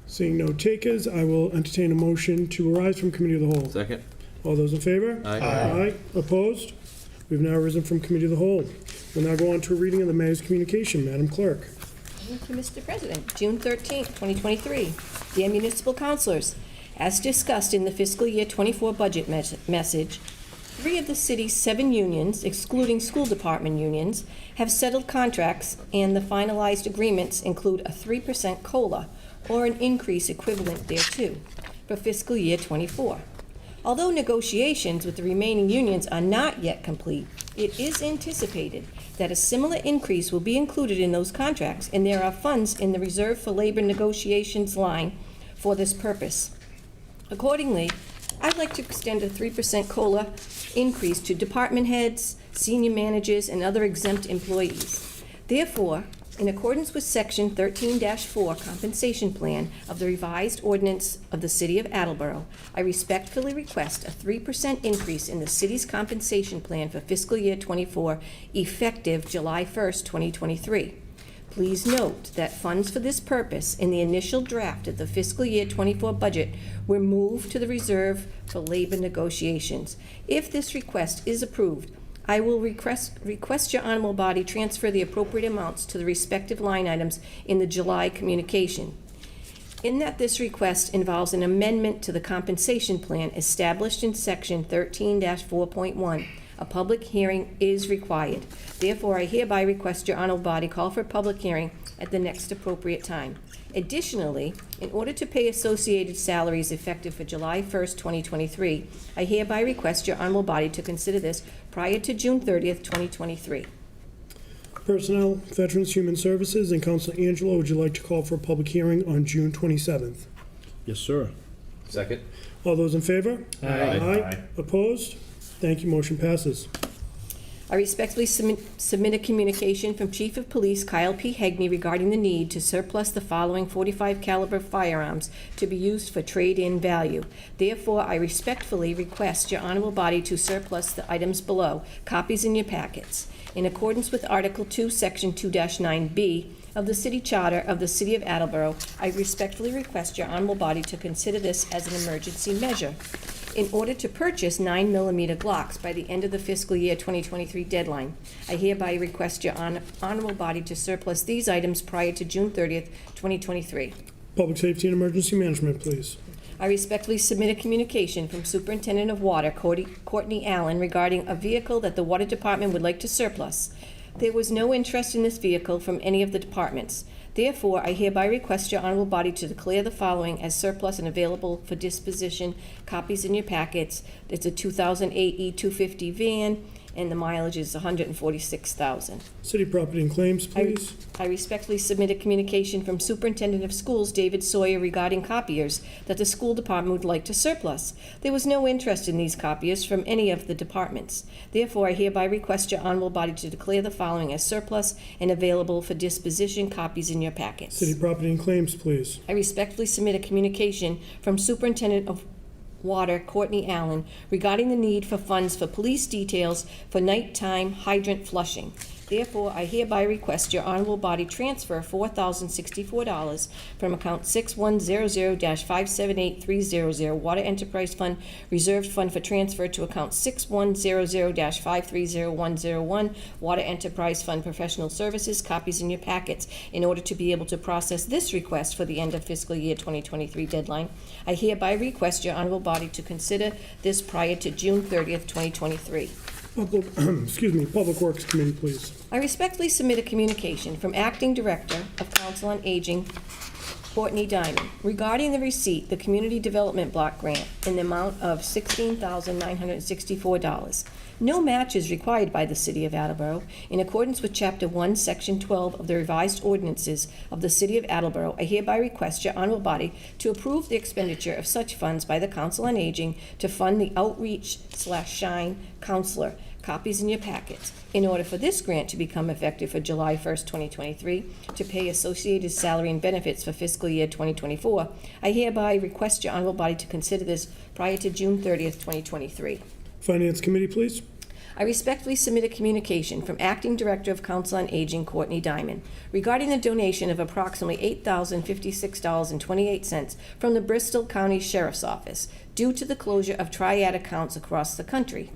S12: Seeing no takers, I will entertain a motion to arise from Committee of the Whole.
S14: Second?
S12: All those in favor?
S14: Aye.
S12: Opposed? We've now risen from Committee of the Whole. We'll now go on to a reading of the Mayor's communication. Madam Clerk.
S13: Thank you, Mr. President. June 13th, 2023. Dear municipal councilors, as discussed in the fiscal year 24 budget message, 3 of the city's 7 unions, excluding school department unions, have settled contracts, and the finalized agreements include a 3% COLA, or an increase equivalent thereto, for fiscal year 24. Although negotiations with the remaining unions are not yet complete, it is anticipated that a similar increase will be included in those contracts, and there are funds in the Reserve for Labor Negotiations line for this purpose. Accordingly, I'd like to extend a 3% COLA increase to department heads, senior managers, and other exempt employees. Therefore, in accordance with Section 13-4 Compensation Plan of the revised ordinance of the City of Attleboro, I respectfully request a 3% increase in the city's compensation plan for fiscal year 24, effective July 1st, 2023. Please note that funds for this purpose in the initial draft of the fiscal year 24 budget were moved to the Reserve for Labor Negotiations. If this request is approved, I will request your honorable body transfer the appropriate amounts to the respective line items in the July communication. In that this request involves an amendment to the compensation plan established in Section 13-4.1, a public hearing is required. Therefore, I hereby request your honorable body call for a public hearing at the next appropriate time. Additionally, in order to pay associated salaries effective for July 1st, 2023, I hereby request your honorable body to consider this prior to June 30th, 2023.
S12: Personnel, Veterans, Human Services, and Councilor Angelo, would you like to call for a public hearing on June 27th?
S1: Yes, sir.
S14: Second?
S12: All those in favor?
S14: Aye.
S12: Opposed? Thank you, motion passes.
S13: I respectfully submit a communication from Chief of Police Kyle P. Hegney regarding the need to surplus the following .45 caliber firearms to be used for trade-in value. Therefore, I respectfully request your honorable body to surplus the items below, copies in your packets. In accordance with Article 2, Section 2-9B of the City Charter of the City of Attleboro, I respectfully request your honorable body to consider this as an emergency measure. In order to purchase 9mm Glocks by the end of the fiscal year 2023 deadline, I hereby request your honorable body to surplus these items prior to June 30th, 2023.
S12: Public Safety and Emergency Management, please.
S13: I respectfully submit a communication from Superintendent of Water Courtney Allen regarding a vehicle that the Water Department would like to surplus. There was no interest in this vehicle from any of the departments. Therefore, I hereby request your honorable body to declare the following as surplus and available for disposition. Copies in your packets. It's a 2008 E250 van, and the mileage is 146,000.
S12: City Property and Claims, please.
S13: I respectfully submit a communication from Superintendent of Schools David Sawyer regarding copiers that the school department would like to surplus. There was no interest in these copiers from any of the departments. Therefore, I hereby request your honorable body to declare the following as surplus and available for disposition. Copies in your packets.
S12: City Property and Claims, please.
S13: I respectfully submit a communication from Superintendent of Water Courtney Allen regarding the need for funds for police details for nighttime hydrant flushing. Therefore, I hereby request your honorable body transfer $4,064 from account 6100-578300 Water Enterprise Fund Reserved Fund for transfer to account 6100-530101 Water Enterprise Fund Professional Services. Copies in your packets. In order to be able to process this request for the end of fiscal year 2023 deadline, I hereby request your honorable body to consider this prior to June 30th, 2023.
S12: Public Works Committee, please.
S13: I respectfully submit a communication from Acting Director of Council on Aging Courtney Diamond, regarding the receipt, the Community Development Block Grant in the amount of $16,964. No match is required by the City of Attleboro. In accordance with Chapter 1, Section 12 of the revised ordinances of the City of Attleboro, I hereby request your honorable body to approve the expenditure of such funds by the Council on Aging to fund the Outreach/Shine Counselor. Copies in your packets. In order for this grant to become effective for July 1st, 2023, to pay associated salary and benefits for fiscal year 2024, I hereby request your honorable body to consider this prior to June 30th, 2023.
S12: Finance Committee, please.
S13: I respectfully submit a communication from Acting Director of Council on Aging, Courtney Diamond, regarding the donation of approximately $8,056.28 from the Bristol County Sheriff's Office due to the closure of triad accounts across the county.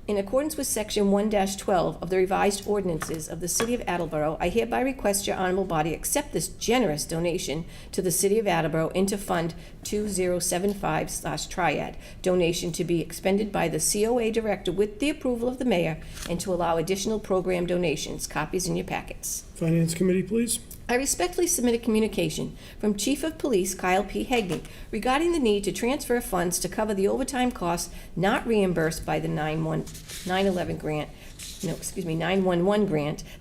S13: In accordance with Section 1-12 of the revised ordinances of the City of Attleboro, I hereby request your honorable body accept this generous donation to the City of Attleboro into Fund 2075/Triad, donation to be expended by the COA Director with the approval of the Mayor, and to allow additional program donations. Copies in your packets.
S12: Finance Committee, please.
S13: I respectfully submit a communication from Chief of Police Kyle P. Hegney regarding the need to transfer funds to cover the overtime costs not reimbursed by the 911 grant.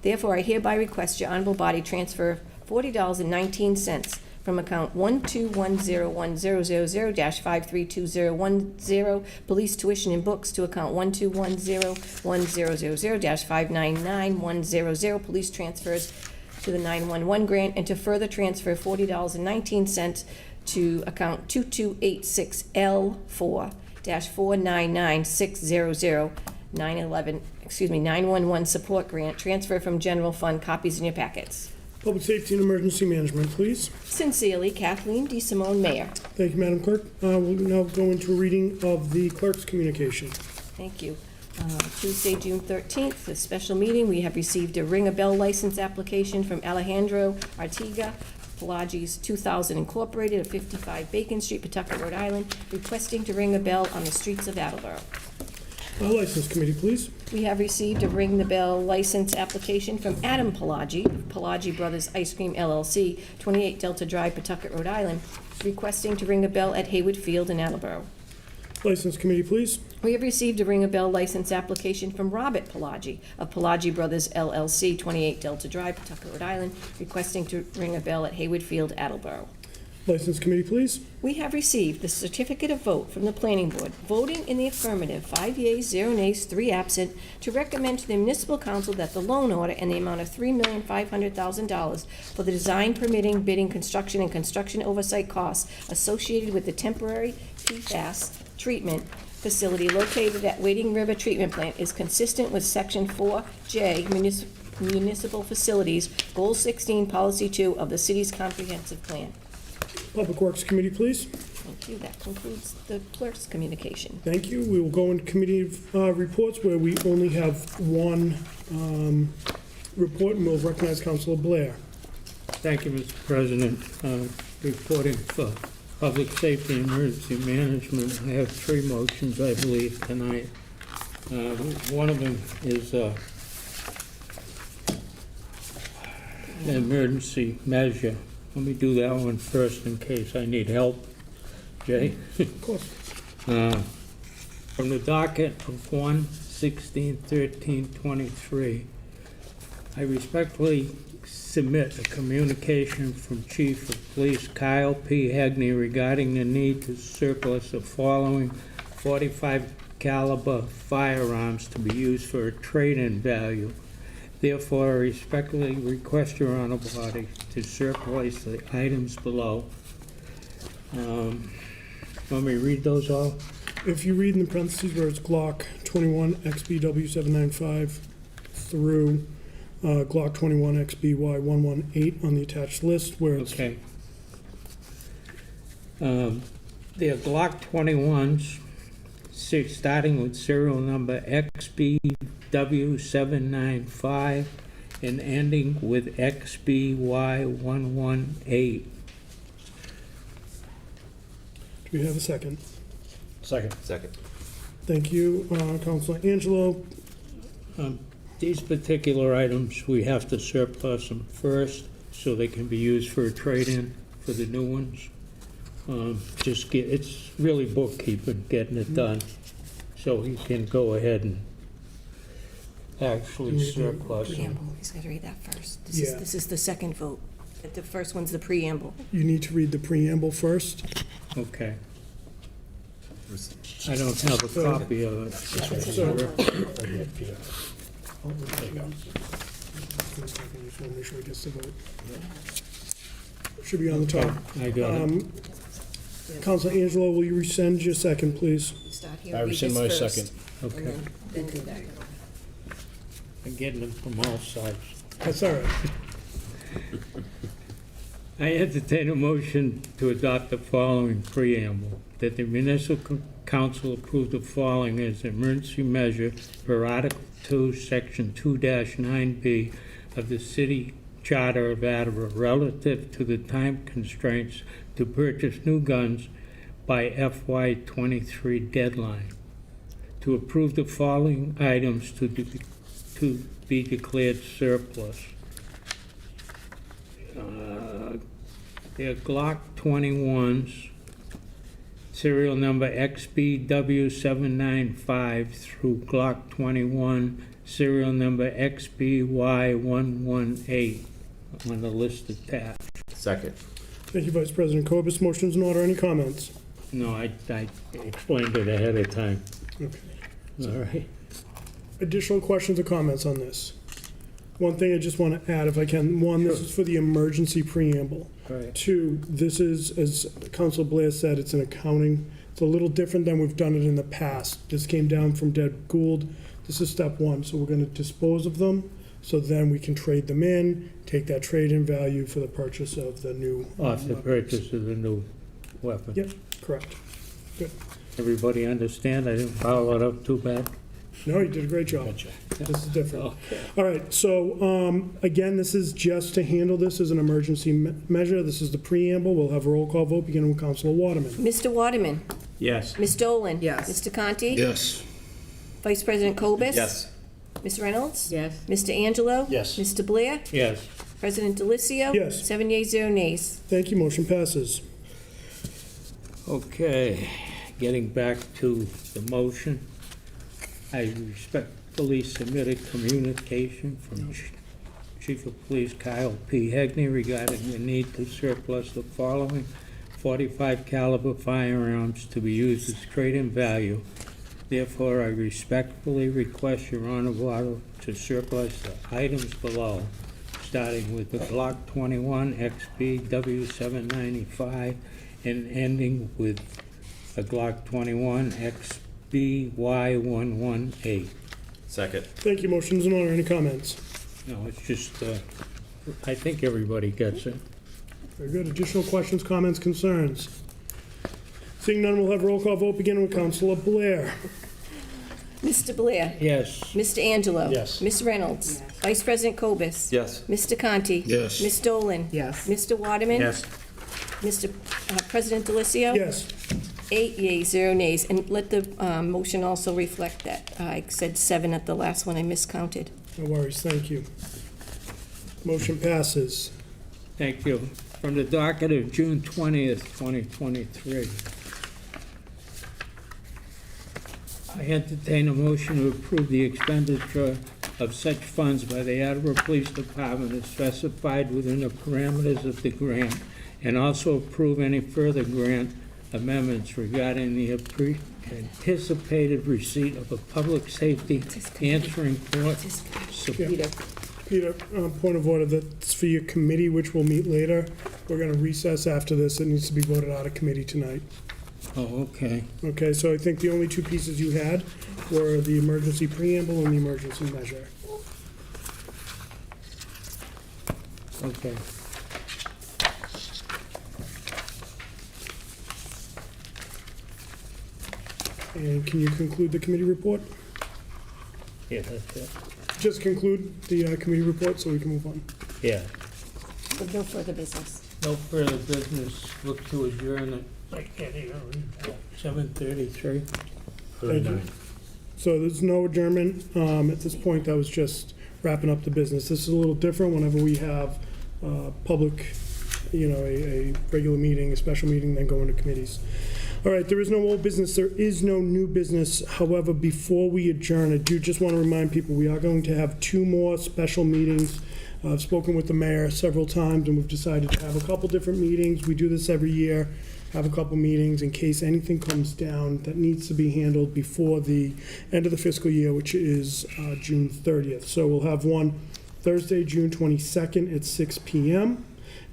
S13: Therefore, I hereby request your honorable body transfer $40.19 from account 1210100-5321010 police tuition and books to account 1210100-599100 police transfers to the 911 grant, and to further transfer $40.19 to account 2286L4-499600 911 support grant, transfer from general fund. Copies in your packets.
S12: Public Safety and Emergency Management, please.
S13: Sincerely, Kathleen D. Simone, Mayor.
S12: Thank you, Madam Clerk. We'll now go into a reading of the clerk's communication.
S13: Thank you. Tuesday, June 13th, a special meeting. We have received a Ring a Bell license application from Alejandro Artiga, Pelagi's 2000 Incorporated of 55 Bacon Street, Pawtucket, Rhode Island, requesting to ring a bell on the streets of Attleboro.
S12: License Committee, please.
S13: We have received a Ring the Bell license application from Adam Pelagi, of Pelagi Brothers Ice Cream LLC, 28 Delta Drive, Pawtucket, Rhode Island, requesting to ring a bell at Haywood Field in Attleboro.
S12: License Committee, please.
S13: We have received a Ring a Bell license application from Robert Pelagi of Pelagi Brothers LLC, 28 Delta Drive, Pawtucket, Rhode Island, requesting to ring a bell at Haywood Field, Attleboro.
S12: License Committee, please.
S13: We have received the certificate of vote from the Planning Board, voting in the affirmative, 5 yeas, 0 nays, 3 absent, to recommend to the Municipal Council that the loan order in the amount of $3,500,000 for the design, permitting, bidding, construction, and construction oversight costs associated with the temporary PFAS treatment facility located at Wading River Treatment Plant is consistent with Section 4J Municipal Facilities, Goal 16, Policy 2 of the city's comprehensive plan.
S12: Public Works Committee, please.
S13: Thank you. That concludes the clerk's communication.
S12: Thank you. We will go into committee reports where we only have one report, and we'll recognize Councilor Blair.
S5: Thank you, Mr. President. Reporting for Public Safety and Emergency Management, I have 3 motions, I believe, tonight. One of them is an emergency measure. Let me do that one first in case I need help. Jay?
S12: Of course.
S5: From the docket of 1/16/13/23, I respectfully submit a communication from Chief of Police Kyle P. Hegney regarding the need to surplus the following .45 caliber firearms to be used for a trade-in value. Therefore, I respectfully request your honorable body to surplus the items below. Want me to read those all?
S12: If you read in the parentheses where it's Glock 21 XBW 795 through Glock 21 XBY 118 on the attached list, where it's...
S5: Okay. They are Glock 21s, starting with serial number XBW795 and ending with XBY118.
S12: Do we have a second?
S1: Second.
S12: Thank you, Councilor Angelo.
S5: These particular items, we have to surplus them first so they can be used for a trade-in for the new ones. It's really bookkeeping, getting it done, so he can go ahead and actually surplus them.
S13: Preamble, he's got to read that first.
S12: Yeah.
S13: This is the second vote. The first one's the preamble.
S12: You need to read the preamble first.
S5: Okay. I don't have a copy of it.
S12: So-
S1: There you go.
S12: I just want to make sure he gets the vote. Should be on the top.
S5: I got it.
S12: Counselor Angelo, will you rescind your second, please?
S13: Start here,
S1: I
S13: read
S1: rescind
S13: this
S1: my
S13: first,
S1: second.
S13: and
S5: Okay.
S13: then do that.
S5: I'm getting them from all sides.
S12: That's all right.
S5: I entertain a motion to adopt the following preamble, that the municipal council approve the following as an emergency measure per Article 2, Section 2-9B of the City Charter of Attleboro relative to the time constraints to purchase new guns by FY23 deadline. To approve the following items to be declared surplus. They're Glock 21s, serial number XBW795 through Glock 21, serial number XBY118 on the list attached.
S14: Second.
S12: Thank you, Vice President Corbis. Motion's in order. Any comments?
S5: No, I explained it ahead of time.
S12: Okay.
S5: All right.
S12: Additional questions or comments on this? One thing I just want to add, if I can. One, this is for the emergency preamble.
S5: Right.
S12: Two, this is, as Council Blair said, it's an accounting. It's a little different than we've done it in the past. This came down from Deb Gould. This is step one, so we're going to dispose of them, so then we can trade them in, take that trade-in value for the purchase of the new.
S5: Off the
S12: weapons.
S5: purchase of the new weapon.
S12: Yep, correct. Good.
S5: Everybody understand? I didn't follow it up too bad.
S12: No, you did a great job.
S1: Gotcha.
S12: This is different.
S5: Okay.
S12: All right, so, again, this is just to handle this as an emergency measure. This is the preamble. We'll have a roll call vote beginning with Councilor Waterman.
S13: Mr. Waterman?
S5: Yes.
S13: Ms. Dolan?
S3: Yes.
S13: Mr. Conti?
S9: Yes.
S13: Vice President Cobus?
S14: Yes.
S13: Ms. Reynolds?
S3: Yes.
S13: Mr. Angelo?
S1: Yes.
S13: Mr. Blair?
S5: Yes.
S13: President Delicio?
S12: Yes.
S13: 7 yeas, 0 nays.
S12: Thank you, motion passes.
S5: Okay, getting back to the motion, I respectfully submit a communication from Chief of Police Kyle P. Hegney regarding the need to surplus the following 45 caliber firearms to be used as trade-in value. Therefore, I respectfully request Your Honor to surplus the items below, starting with the Glock 21 XBW795 and ending with the Glock 21 XBY118.
S14: Second.
S12: Thank you, motion's in order. Any comments?
S5: No, it's just, I think everybody gets it.
S12: Very good. Additional questions, comments, concerns? Seeing none, we'll have a roll call vote beginning with Councilor Blair.
S13: Mr. Blair?
S5: Yes.
S13: Mr. Angelo?
S1: Yes.
S13: Ms. Reynolds? Vice President Cobus?
S14: Yes.
S13: Mr. Conti?
S9: Yes.
S13: Ms. Dolan?
S3: Yes.
S13: Mr. Waterman?
S5: Yes.
S13: Mr. President Delicio?
S12: Yes.
S13: 8 yeas, 0 nays. And let the motion also reflect that. I said 7 at the last one, I miscounted.
S12: No worries, thank you. Motion passes.
S5: Thank you. From the docket of June 20th, 2023. I entertain a motion to approve the expenditure of such funds by the Attleboro Police Department as specified within the parameters of the grant, and also approve any further grant amendments regarding the anticipated receipt of a public safety answering court.
S12: Yeah. Peter, point of order, that's for your committee, which we'll meet later. We're gonna recess after this. It needs to be voted out of committee tonight.
S5: Oh, okay.
S12: Okay, so I think the only two pieces you had were the emergency preamble and the emergency measure.
S5: Okay.
S12: And can you conclude the committee report?
S5: Yeah, that's it.
S12: Just conclude the committee report so we can move on.
S5: Yeah.
S13: With no further business.
S5: No further business. Look to adjourn at, 7:33.
S12: Thank you. So there's no adjournment. At this point, that was just wrapping up the business. This is a little different. Whenever we have public, a regular meeting, a special meeting, then go into committees. All right, there is no old business, there is no new business. However, before we adjourn, I do just want to remind people, we are going to have 2 more special meetings. I've spoken with the mayor several times, and we've decided to have a couple different meetings. We do this every year, have a couple meetings in case anything comes down that needs to be handled before the end of the fiscal year, which is June 30th. So we'll have one Thursday, June 22nd at 6 p.m.,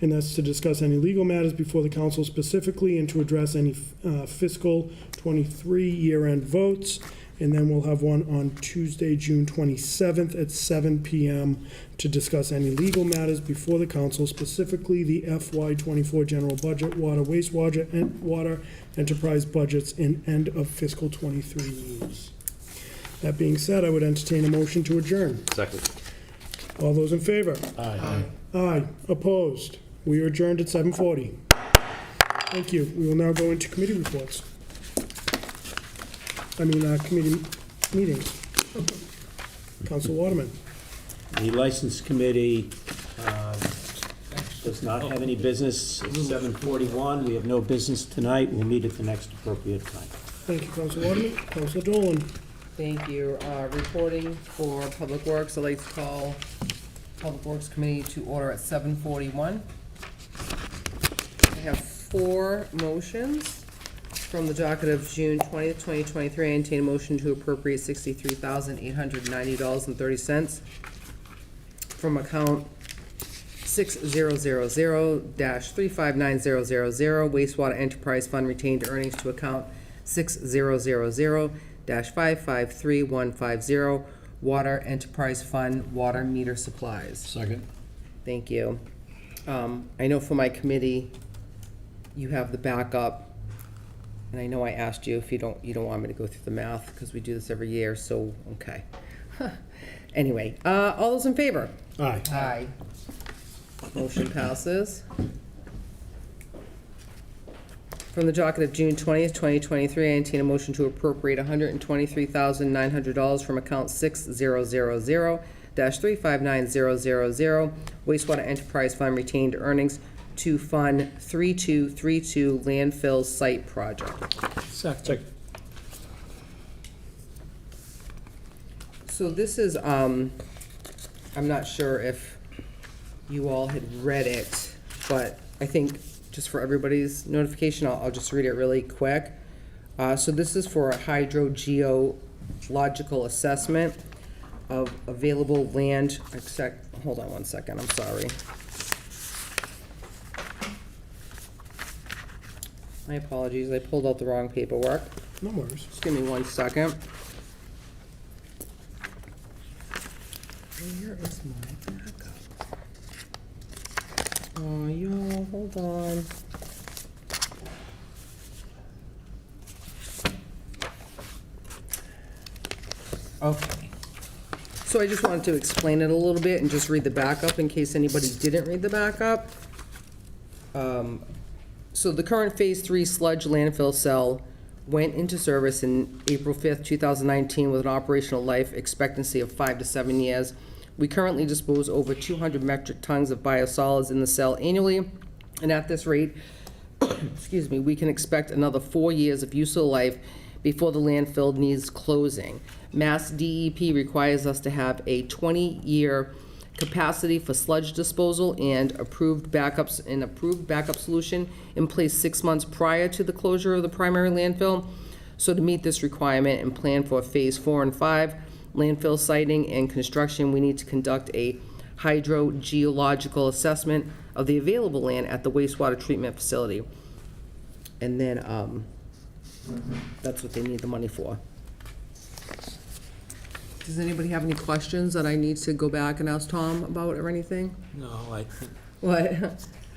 S12: and that's to discuss any legal matters before the council specifically and to address any fiscal 23 year-end votes. And then we'll have one on Tuesday, June 27th at 7 p.m. to discuss any legal matters before the council, specifically the FY24 general budget, water, wastewater, and water enterprise budgets, and end of fiscal 23 needs. That being said, I would entertain a motion to adjourn.
S14: Second.
S12: All those in favor?
S1: Aye.
S12: Aye. Opposed? We are adjourned at 7:40. Thank you. We will now go into committee reports. Committee meetings. Council Waterman.
S4: The License Committee does not have any business. It's 7:41. We have no business tonight. We'll meet at the next appropriate time.
S12: Thank you, Council Waterman. Council Dolan.
S3: Thank you. Reporting for Public Works, I'd like to call Public Works Committee to order at 7:41. I have 4 motions from the docket of June 20th, 2023. I entertain a motion to appropriate $63,890.30 from account 6000-359000 wastewater enterprise fund retained earnings to account 6000-553150 water enterprise fund water meter supplies.
S1: Second.
S3: Thank you. I know for my committee, you have the backup, and I know I asked you if you don't want me to go through the math, because we do this every year, so, okay. Anyway, all those in favor?
S12: Aye.
S3: Aye. Motion passes. From the docket of June 20th, 2023, I entertain a motion to appropriate $123,900 from account 6000-359000 wastewater enterprise fund retained earnings to fund 3232 landfill site project.
S1: Second.
S3: So this is, I'm not sure if you all had read it, but I think just for everybody's notification, I'll just read it really quick. So this is for a hydrogeological assessment of available land, hold on one second, I'm sorry. My apologies, I pulled out the wrong paperwork.
S12: No worries.
S3: Just give me one second. Where is my backup? Oh, y'all, hold on. Okay. So I just wanted to explain it a little bit and just read the backup in case anybody didn't read the backup. So the current Phase 3 sludge landfill cell went into service in April 5th, 2019 with an operational life expectancy of 5 to 7 years. We currently dispose over 200 metric tons of biosolids in the cell annually, and at this rate, excuse me, we can expect another 4 years of useful life before the landfill needs closing. Mass DEP requires us to have a 20-year capacity for sludge disposal and approved backup solution in place 6 months prior to the closure of the primary landfill. So to meet this requirement and plan for Phase 4 and 5 landfill siting and construction, we need to conduct a hydrogeological assessment of the available land at the wastewater treatment facility. And then that's what they need the money for. Does anybody have any questions that I need to go back and ask Tom about or anything?
S5: No, I think,
S3: What?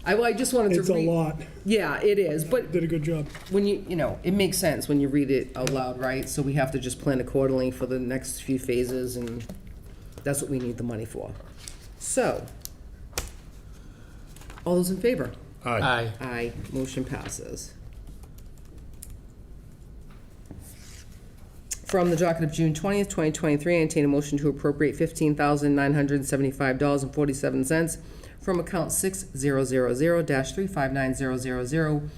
S3: I just wanted to
S12: It's a
S3: read.
S12: lot.
S3: Yeah, it is, but
S12: Did a good job.
S3: when it makes sense when you read it out loud, right? So we have to just plan accordingly for the next few phases, and that's what we need the money for. So, all those in favor?
S5: aye.
S3: Aye, motion passes. From the docket of June 20th, 2023, I entertain a motion to appropriate $15,975.47 from account 6000-359000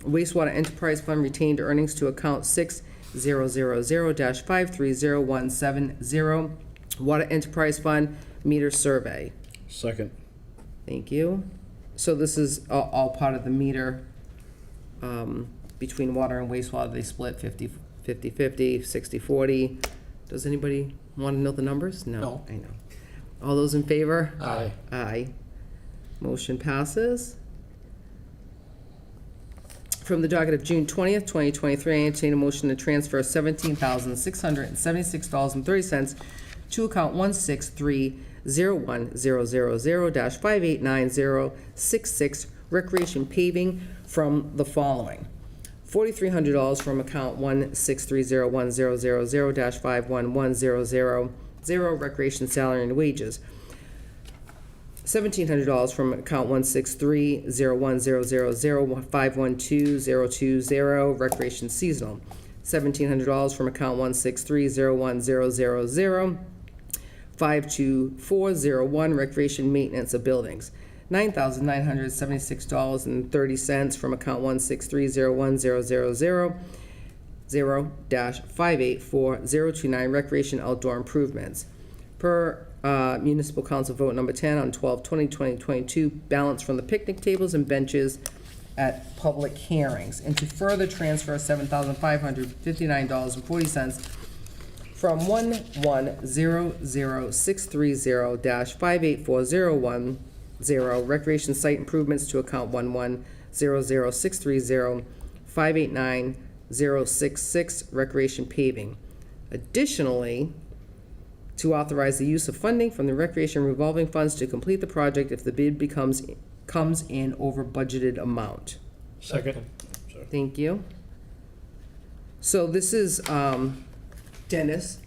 S3: wastewater enterprise fund retained earnings to account 6000-530170 water enterprise fund meter survey.
S1: Second.
S3: Thank you. So this is all part of the meter between water and wastewater. They split 50-50, 60-40. Does anybody want to know the numbers? No. I know. All those in favor?
S5: Aye.
S3: Aye. Motion passes. From the docket of June 20th, 2023, I entertain a motion to transfer $17,676.30 to account 163-01000-589066 recreation paving from the following. $4,300 from account 163-01000-51100 recreation salary and wages. $1,700 from account 163-01000-512020 recreation seasonal. $1,700 from account 163-01000-52401 recreation maintenance of buildings. $9,976.30 from account 163-01000-0-584-029 recreation outdoor improvements. Per municipal council vote number 10 on 12/20/2022, balance from the picnic tables and benches at public hearings, and to further transfer $7,559.40 from 1100630-58401 recreation site improvements to account 1100630-589-066 recreation paving. Additionally, to authorize the use of funding from the recreation revolving funds to complete the project if the bid comes in over budgeted amount.
S1: Second.
S3: Thank you. So this is Dennis,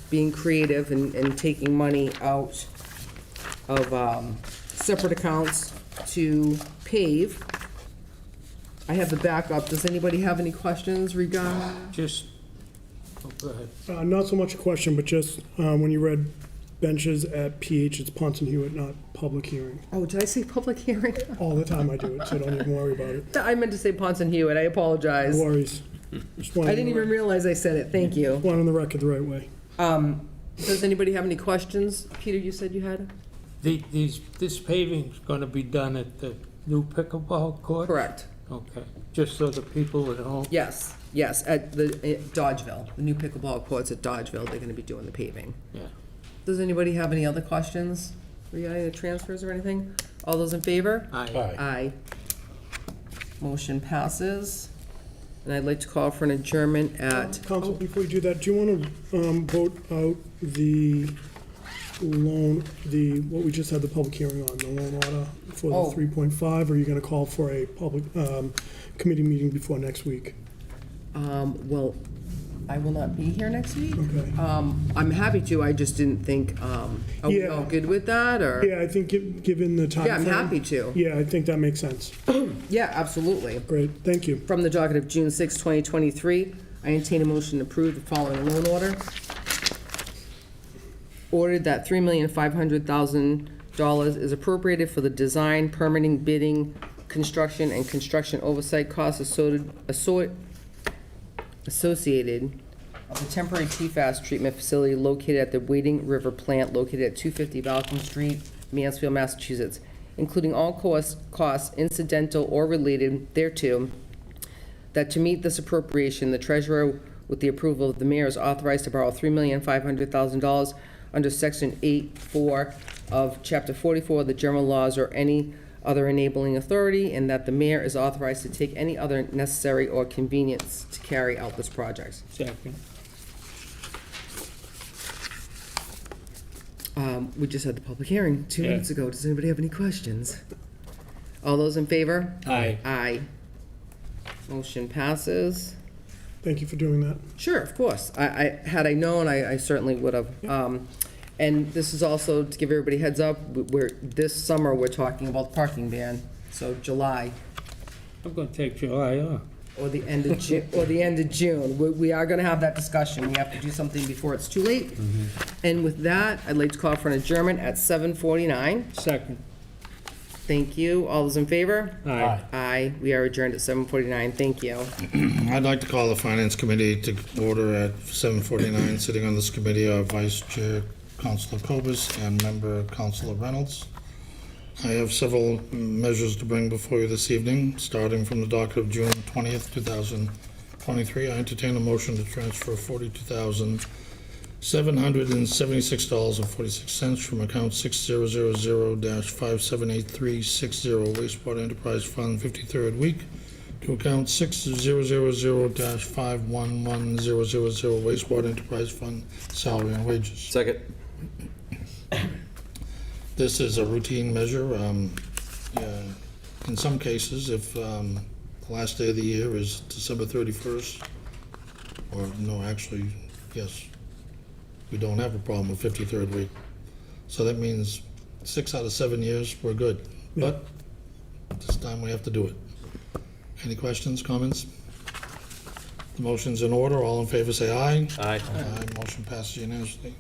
S3: being creative and taking money out of separate accounts to pave. I have the backup. Does anybody have any questions regarding?
S5: Just, oh, go ahead.
S12: Not so much a question, but just when you read benches at PH, it's Ponson Hewitt, not public hearing.
S3: Oh, did I say public hearing?
S12: All the time I do it, so don't even worry about it.
S3: I meant to say Ponson Hewitt. I apologize.
S12: No worries. Just
S3: I didn't even realize I said it. Thank you.
S12: want on the record the right way.
S3: Does anybody have any questions? Peter, you said you had?
S5: This paving's gonna be done at the new pickleball court?
S3: Correct.
S5: Okay, just so the people at home.
S3: Yes, at Dodgeville, the new pickleball courts at Dodgeville, they're gonna be doing the paving.
S5: Yeah.
S3: Does anybody have any other questions regarding the transfers or anything? All those in favor?
S5: Aye.
S3: Aye. Motion passes. And I'd like to call for an adjournment at,
S12: Council, before you do that, do you want to vote out the loan, what we just had the public hearing on, the loan order for the 3.5, or are you going to call for a public committee meeting before next week?
S3: well, I will not be here next week.
S12: Okay.
S3: I'm happy to, I just didn't think, are we
S12: Yeah.
S3: all good with that, or?
S12: Yeah, I think given the time.
S3: Yeah, I'm
S12: frame-
S3: happy to.
S12: Yeah, I think that makes sense.
S3: Yeah, absolutely.
S12: Great, thank you.
S3: From the docket of June 6, 2023, I entertain a motion to approve the following loan order. Ordered that $3,500,000 is appropriated for the design, permitting, bidding, construction, and construction oversight costs associated of the temporary PFAS treatment facility located at the Wading River plant located at 250 Balcom Street, Mansfield, Massachusetts, including all costs incidental or related thereto, that to meet this appropriation, the treasurer, with the approval of the mayor, is authorized to borrow $3,500,000 under Section 8.4 of Chapter 44 of the general laws or any other enabling authority, and that the mayor is authorized to take any other necessary or convenience to carry out this project.
S5: Second.
S3: We just had the public hearing 2 minutes ago. Does anybody have any questions? All those in favor?
S5: Aye.
S3: Aye. Motion passes.
S12: Thank you for doing that.
S3: Sure, of course. Had I known, I certainly would have. And this is also to give everybody heads up, this summer, we're talking about the parking ban, so July.
S5: I'm gonna take July off.
S3: or the end of June, or the end of June. We are gonna have that discussion. We have to do something before it's too late. And with that, I'd like to call for an adjournment at 7:49.
S1: Second.
S3: Thank you. All those in favor?
S1: Aye.
S3: Aye. We are adjourned at 7:49. Thank you.
S9: I'd like to call the Finance Committee to order at 7:49. Sitting on this committee are Vice Chair Councilor Cobus and Member Councilor Reynolds. I have several measures to bring before you this evening, starting from the docket of June 20th, 2023. I entertain a motion to transfer $42,776.46 from account 6000-578360 Wastewater Enterprise Fund 53rd week to account 6000-511000 Wastewater Enterprise Fund salary and wages.
S14: Second.
S9: This is a routine measure. In some cases, if the last day of the year is December 31st, or no, actually, yes, we don't have a problem with 53rd week. So that means 6 out of 7 years, we're good. But this time we have to do it. Any questions, comments? The motion's in order. All in favor say aye.
S14: Aye.
S9: Aye. Motion passes unanimously.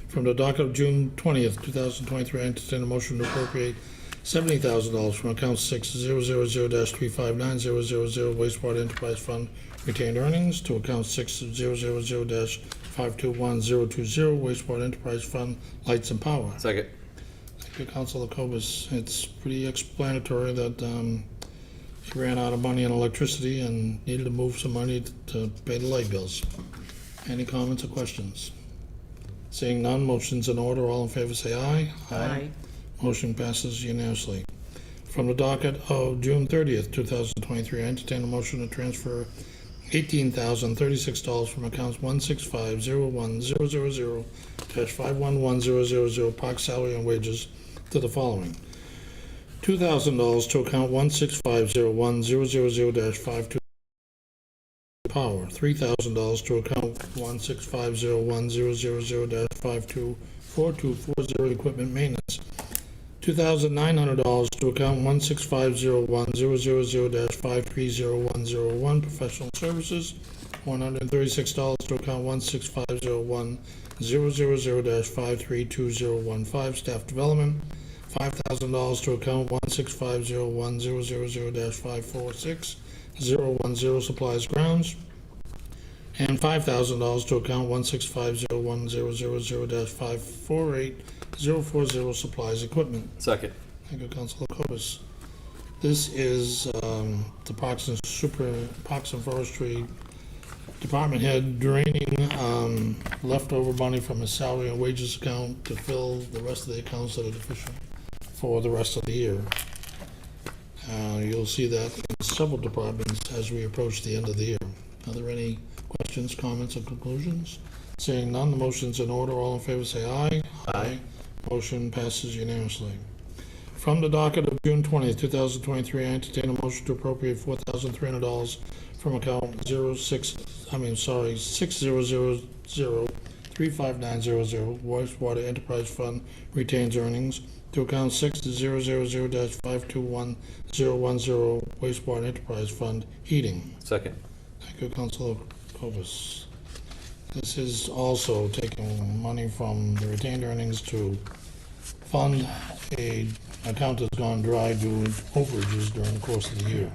S9: From the docket of June 20th, 2023, I entertain a motion to appropriate $70,000 from account 6000-35900 Wastewater Enterprise Fund retained earnings to account 6000-521020 Wastewater Enterprise Fund lights and power.
S14: Second.
S9: Thank you, Councilor Cobus. It's pretty explanatory that he ran out of money on electricity and needed to move some money to pay the light bills. Any comments or questions? Seeing none, motion's in order. All in favor say aye.
S3: Aye.
S9: Motion passes unanimously. From the docket of June 30th, 2023, I entertain a motion to transfer $18,036 from accounts 165-01-000-511000 park salary and wages to the following. $2,000 to account 165-01-000-52 power, $3,000 to account 165-01-000-524240 equipment maintenance, $2,900 to account 165-01-000-530101 professional services, $136 to account 165-01-000-532015 staff development, $5,000 to account 165-01000-546010 supplies grounds, and $5,000 to account 165-01000-548040 supplies equipment.
S14: Second.
S9: Thank you, Councilor Cobus. This is the Parks and Forestry Department Head draining leftover money from his salary and wages account to fill the rest of the accounts that are deficient for the rest of the year. You'll see that in several departments as we approach the end of the year. Are there any questions, comments, or conclusions? Seeing none, the motion's in order. All in favor say aye.
S14: Aye.
S9: Motion passes unanimously. From the docket of June 20th, 2023, I entertain a motion to appropriate $4,300 from account 600-35900 Wastewater Enterprise Fund retains earnings to account 6000-521-010 Wastewater Enterprise Fund heating.
S14: Second.
S9: Thank you, Councilor Cobus. This is also taking money from the retained earnings to fund a account that's gone dry due to overages during the course of the year.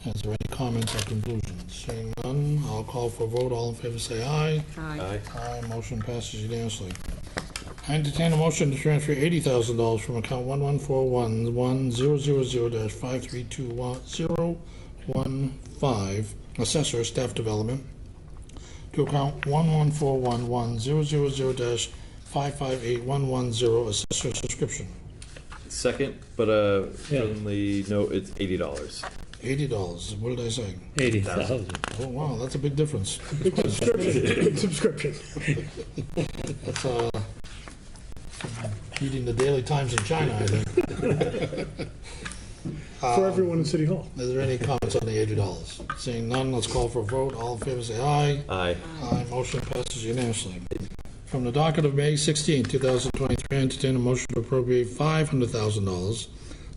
S9: Is there any comments or conclusions? Seeing none, I'll call for a vote. All in favor say aye.
S14: Aye.
S9: Aye. Motion passes unanimously. I entertain a motion to transfer $80,000 from account 1141-1000-532015 assessor staff development to account 1141-1000-558110 assessor subscription.
S14: Second, but friendly note, it's $80.
S9: $80. What did I say?
S4: 80,000.
S9: Oh, wow, that's a big difference.
S12: Big subscription.
S9: That's beating the Daily Times in China, I think.
S12: For everyone in City Hall.
S9: Is there any comments on the $80? Seeing none, let's call for a vote. All in favor say aye.
S14: Aye.
S9: Aye. Motion passes unanimously. From the docket of May 16, 2023, I entertain a motion to appropriate $500,000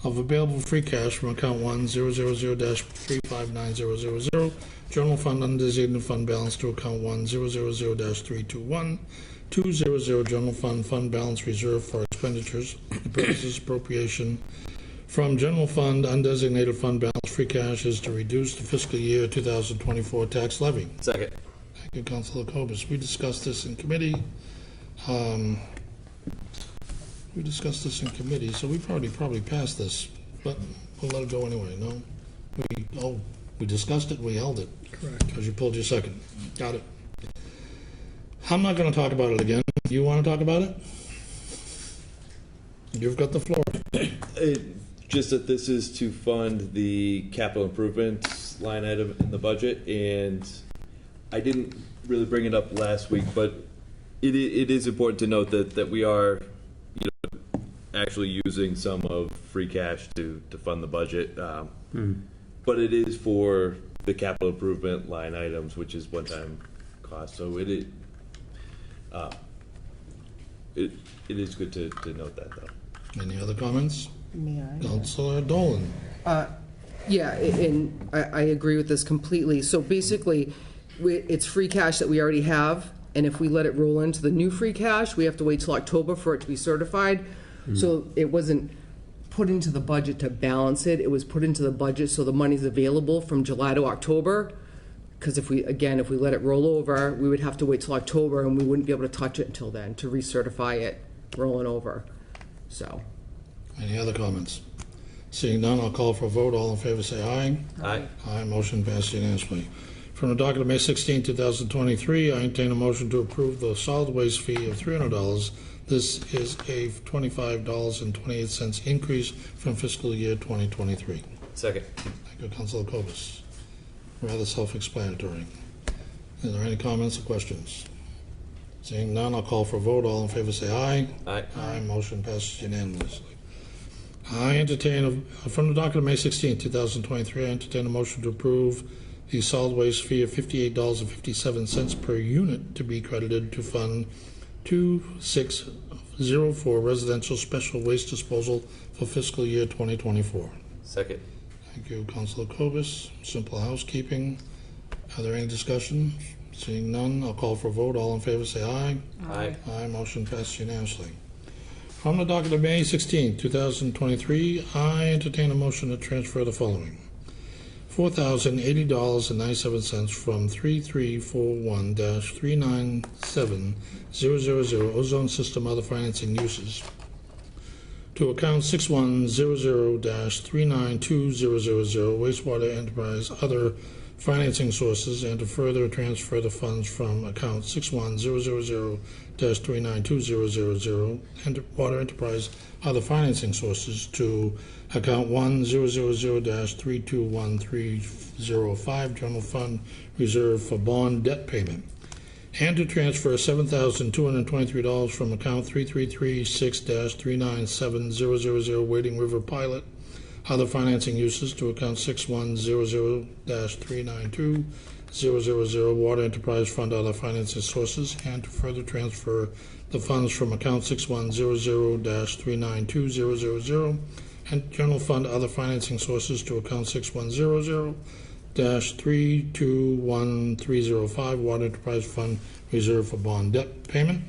S9: of available free cash from account 1-000-359000, general fund undesignated fund balance to account 1-000-321-200, general fund balance reserved for expenditures, the purposes appropriation from general fund undesignated fund balance free cash is to reduce the fiscal year 2024 tax levy.
S14: Second.
S9: Thank you, Councilor Cobus. We discussed this in committee. So we've already probably passed this, but we'll let it go anyway, no? We discussed it, we held it.
S12: Correct.
S9: Because you pulled your second. Got it. I'm not going to talk about it again. You want to talk about it? You've got the floor.
S14: Just that this is to fund the capital improvements line item in the budget, and I didn't really bring it up last week, but it is important to note that we are, actually using some of free cash to fund the budget, but it is for the capital improvement line items, which is one-time cost. So it is good to note that, though.
S9: Any other comments?
S3: May I?
S9: Councilor Dolan.
S3: Yeah, and I agree with this completely. So basically, it's free cash that we already have, and if we let it roll into the new free cash, we have to wait till October for it to be certified. So it wasn't put into the budget to balance it. It was put into the budget so the money's available from July to October. Because if we let it roll over, we would have to wait till October, and we wouldn't be able to touch it until then to recertify it rolling over. So.
S9: Any other comments? Seeing none, I'll call for a vote. All in favor say aye.
S14: Aye.
S9: Aye, motion passed unanimously. From the docket of May 16, 2023, I entertain a motion to approve the solid waste fee of $300. This is a $25.28 increase from fiscal year 2023.
S14: Second.
S9: Thank you, Councilor Cobus. Rather self-explanatory. Is there any comments or questions? Seeing none, I'll call for a vote. All in favor say aye.
S14: Aye.
S9: Aye, motion passes unanimously. I entertain, from the docket of May 16, 2023, I entertain a motion to approve the solid waste fee of $58.57 per unit to be credited to Fund 2604 Residential Special Waste Disposal for fiscal year 2024.
S14: Second.
S9: Thank you, Councilor Cobus. Simple housekeeping. Are there any discussions? Seeing none, I'll call for a vote. All in favor say aye.
S14: Aye.
S9: Aye, motion passes unanimously. From the docket of May 16, 2023, I entertain a motion to transfer the following. $4,080.97 from 3341-397000 Ozone System Other Financing Uses to account 6100-392000 Wastewater Enterprise Other Financing Sources, and to further transfer the funds from account 6100-392000 Water Enterprise Other Financing Sources to account 1-000-321305 General Fund Reserve for Bond Debt Payment, and to transfer $7,223 from account 3336-397000 Wading River Pilot Other Financing Uses to account 6100-392-000 Water Enterprise Fund Other Financing Sources, and to further transfer the funds from account 6100-392-000 and General Fund Other Financing Sources to account 6100-321305 Water Enterprise Fund Reserve for Bond Debt Payment,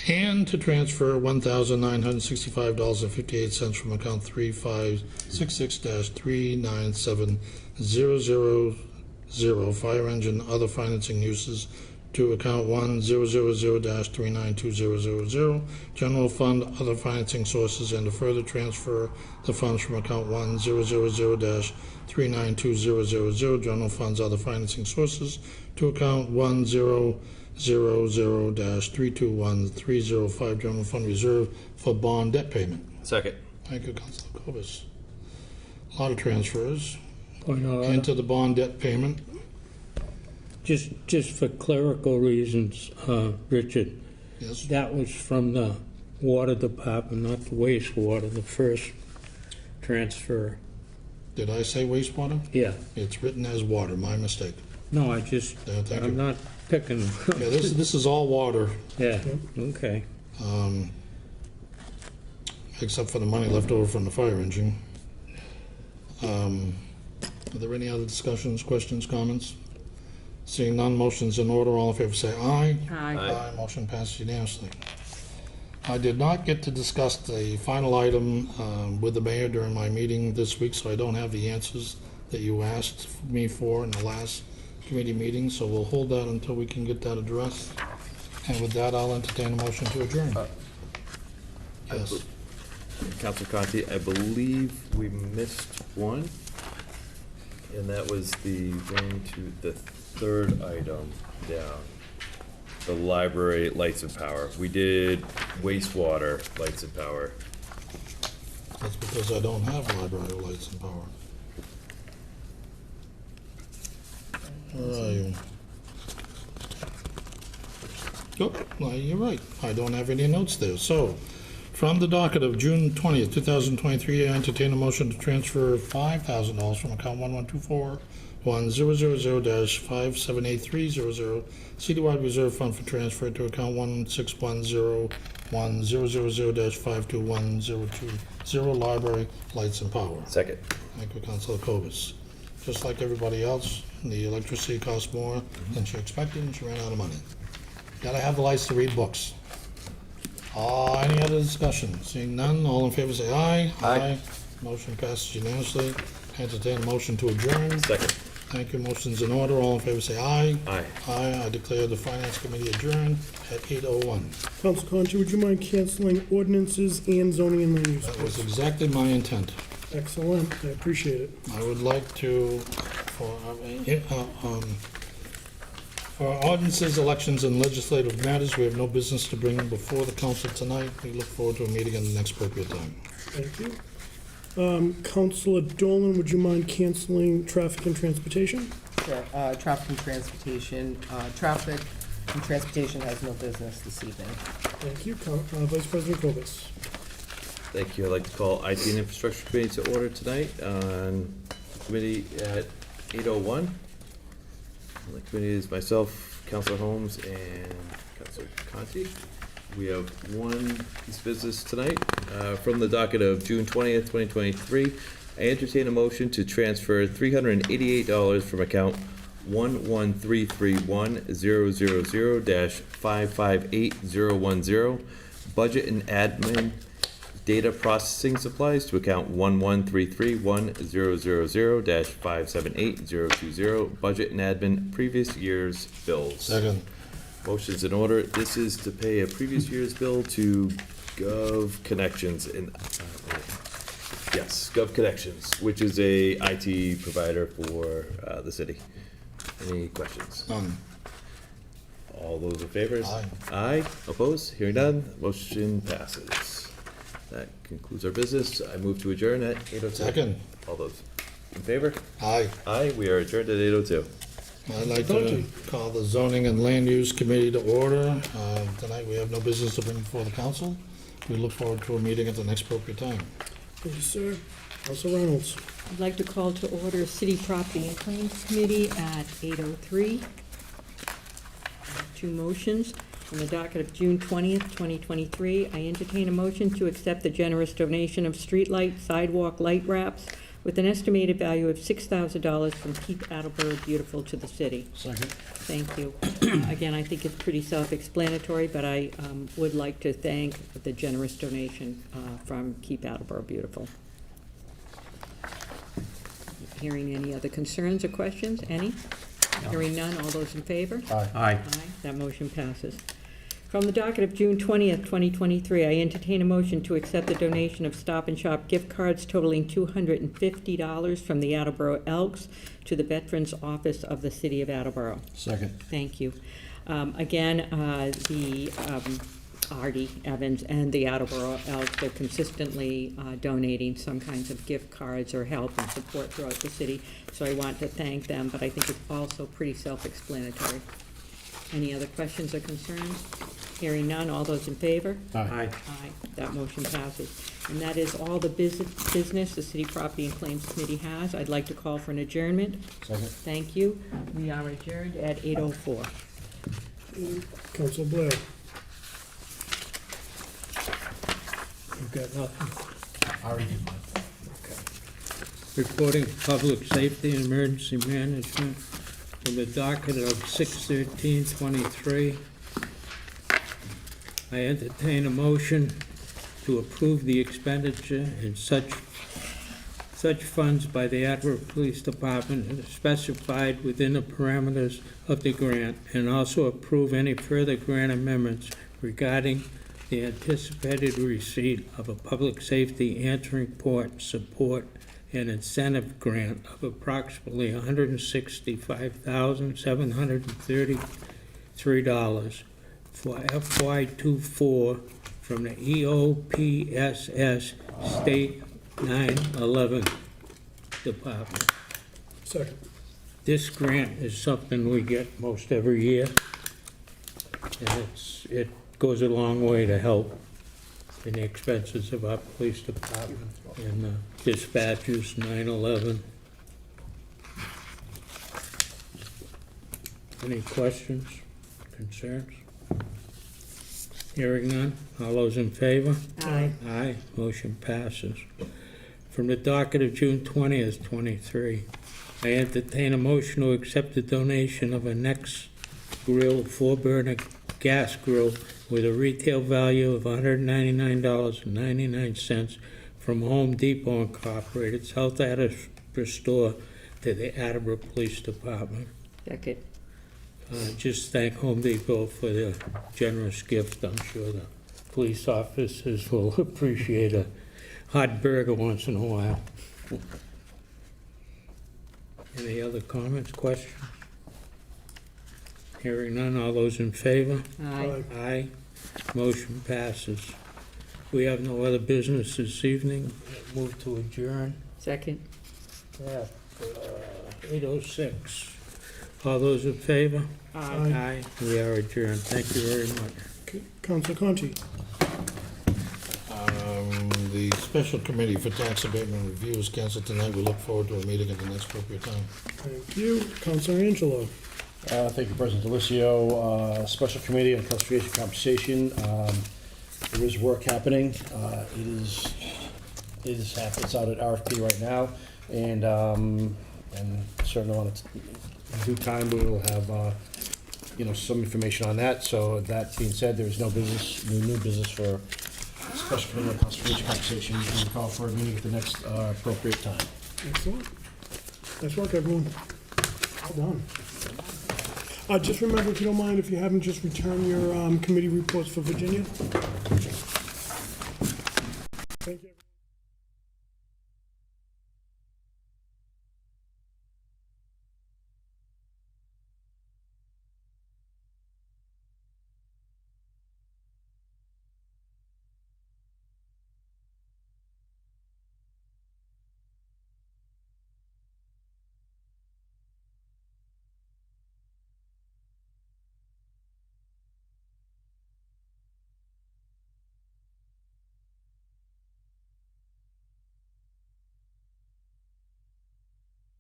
S9: and to transfer $1,965.58 from account 3566-397-000 Fire Engine Other Financing Uses to account 1-000-392000 General Fund Other Financing Sources, and to further transfer the funds from account 1-000-392000 General Funds Other Financing Sources to account 1-000-321-305 General Fund Reserve for Bond Debt Payment.
S14: Second.
S9: Thank you, Councilor Cobus. A lot of transfers
S5: Point of order.
S9: into the bond debt payment.
S5: Just for clerical reasons, Richard,
S9: Yes.
S5: that was from the water department, not the wastewater, the first transfer.
S9: Did I say wastewater?
S5: Yeah.
S9: It's written as water, my mistake.
S5: No,
S9: Yeah, thank you.
S5: I'm not picking.
S9: Yeah, this is all water.
S5: Yeah, okay.
S9: except for the money left over from the fire engine. Are there any other discussions, questions, comments? Seeing none, motion's in order. All in favor say aye.
S13: Aye.
S9: Aye. Motion passes unanimously. I did not get to discuss the final item with the mayor during my meeting this week, so I don't have the answers that you asked me for in the last committee meeting, so we'll hold that until we can get that addressed. And with that, I'll entertain a motion to adjourn. Yes.
S14: Councilor Conti, I believe we missed one, and that was going to the third item down, the library lights and power. We did wastewater lights and power.
S9: That's because I don't have library lights and power. Where are you? Oh, well, you're right. I don't have any notes there. So, from the docket of June 20th, 2023, I entertain a motion to transfer $5,000 from account 1124-1000-578300 citywide reserve fund for transfer to account 16101-5212020 library lights and power.
S14: Second.
S9: Thank you, Councilor Cobus. Just like everybody else, the electricity costs more than she expected, and she ran out of money. Gotta have the lights to read books. Any other discussion? Seeing none, all in favor say aye.
S14: Aye.
S9: Motion passes unanimously. Entertain a motion to adjourn.
S14: Second.
S9: Thank you. Motion's in order. All in favor say aye.
S14: Aye.
S9: Aye. I declare the Finance Committee adjourned at 8:01.
S12: Council Conti, would you mind canceling ordinances and zoning and land use?
S9: That was exactly my intent.
S12: Excellent, I appreciate it.
S9: I would like to, for ordinances, elections, and legislative matters, we have no business to bring before the council tonight. We look forward to a meeting at the next appropriate time.
S12: Thank you. Councilor Dolan, would you mind canceling traffic and transportation?
S3: Sure. Traffic and transportation, has no business this evening.
S12: Thank you. Vice President Cobus.
S14: Thank you. I'd like to call IT and Infrastructure Committee to order tonight on committee at 8:01. The committee is myself, Councilor Holmes, and Councilor Conti. We have one piece of business tonight from the docket of June 20th, 2023. I entertain a motion to transfer $388 from account 11331-000-558010, budget and admin data processing supplies, to account 11331-000-578020, budget and admin previous year's bills.
S9: Second.
S14: Motion's in order. This is to pay a previous year's bill to Gov Connections yes, Gov Connections, which is a IT provider for the city. Any questions?
S9: None.
S14: All those in favor?
S9: Aye.
S14: Aye. Opposed? Hearing none. Motion passes. That concludes our business. I move to adjourn at 8:02.
S9: Second.
S14: All those in favor?
S9: Aye.
S14: Aye. We are adjourned at 8:02.
S9: I'd like to call the Zoning and Land Use Committee to order. Tonight, we have no business to bring before the council. We look forward to a meeting at the next appropriate time.
S12: Thank you, sir. Councilor Reynolds.
S13: I'd like to call to order City Property and Claims Committee at 8:03. Two motions. On the docket of June 20th, 2023, I entertain a motion to accept the generous donation of streetlight sidewalk light wraps with an estimated value of $6,000 from Keep Attleboro Beautiful to the city.
S1: Second.
S13: Thank you. Again, I think it's pretty self-explanatory, but I would like to thank the generous donation from Keep Attleboro Beautiful. Hearing any other concerns or questions? Any? Hearing none, all those in favor?
S1: Aye.
S4: Aye.
S13: That motion passes. From the docket of June 20th, 2023, I entertain a motion to accept the donation of Stop and Shop gift cards totaling $250 from the Attleboro Elks to the Veterans Office of the City of Attleboro.
S1: Second.
S13: Thank you. Again, the Artie Evans and the Attleboro Elks are consistently donating some kinds of gift cards or help and support throughout the city, so I want to thank them, but I think it's also pretty self-explanatory. Any other questions or concerns? Hearing none, all those in favor?
S4: Aye.
S13: Aye, that motion passes. And that is all the business the City Property and Claims Committee has. I'd like to call for an adjournment.
S1: Second.
S13: Thank you. We are adjourned at 8:04.
S12: Councilor Blair.
S5: got nothing.
S1: I already did mine.
S5: Reporting public safety and emergency management from the docket of 6/13/23. I entertain a motion to approve the expenditure in such funds by the Attleboro Police Department as specified within the parameters of the grant, and also approve any further grant amendments regarding the anticipated receipt of a public safety answering port support and incentive grant of approximately $165,733 for FY24 from the EOPSS State 911 Department.
S12: Second.
S5: This grant is something we get most every year, and it goes a long way to help in the expenses of our police department and dispatchers, 911. Any questions, concerns? Hearing none, all those in favor?
S13: Aye.
S5: Aye, motion passes. From the docket of June 20th, 23, I entertain a motion to accept the donation of a Next Grill 4-burner gas grill with a retail value of $199.99 from Home Depot Incorporated, South Attleboro store, to the Attleboro Police Department.
S13: Second.
S5: Just thank Home Depot for their generous gift. I'm sure the police officers will appreciate a hot burger once in a while. Any other comments, questions? Hearing none, all those in favor?
S13: Aye.
S5: Aye. Motion passes. We have no other business this evening. Move to adjourn.
S13: Second.
S5: Yeah, 8:06. All those in favor? Aye. We are adjourned. Thank you very much.
S12: Council Conti.
S9: The special committee for tax abatement review is canceled tonight. We look forward to a meeting at the next appropriate time.
S12: Thank you. Councilor Angelo.
S1: Thank you, President Delicio. Special Committee on Conservation Compensation. There is work happening. It's out at RFP right now, and certainly on its due time we will have some information on that. So that being said, there is no new business for Special Committee on Conservation Compensation. You can call for a meeting at the next appropriate time.
S12: Excellent. Nice work, everyone. Well done. Just remember, if you don't mind, if you haven't, just return your committee reports for Virginia. Thank you.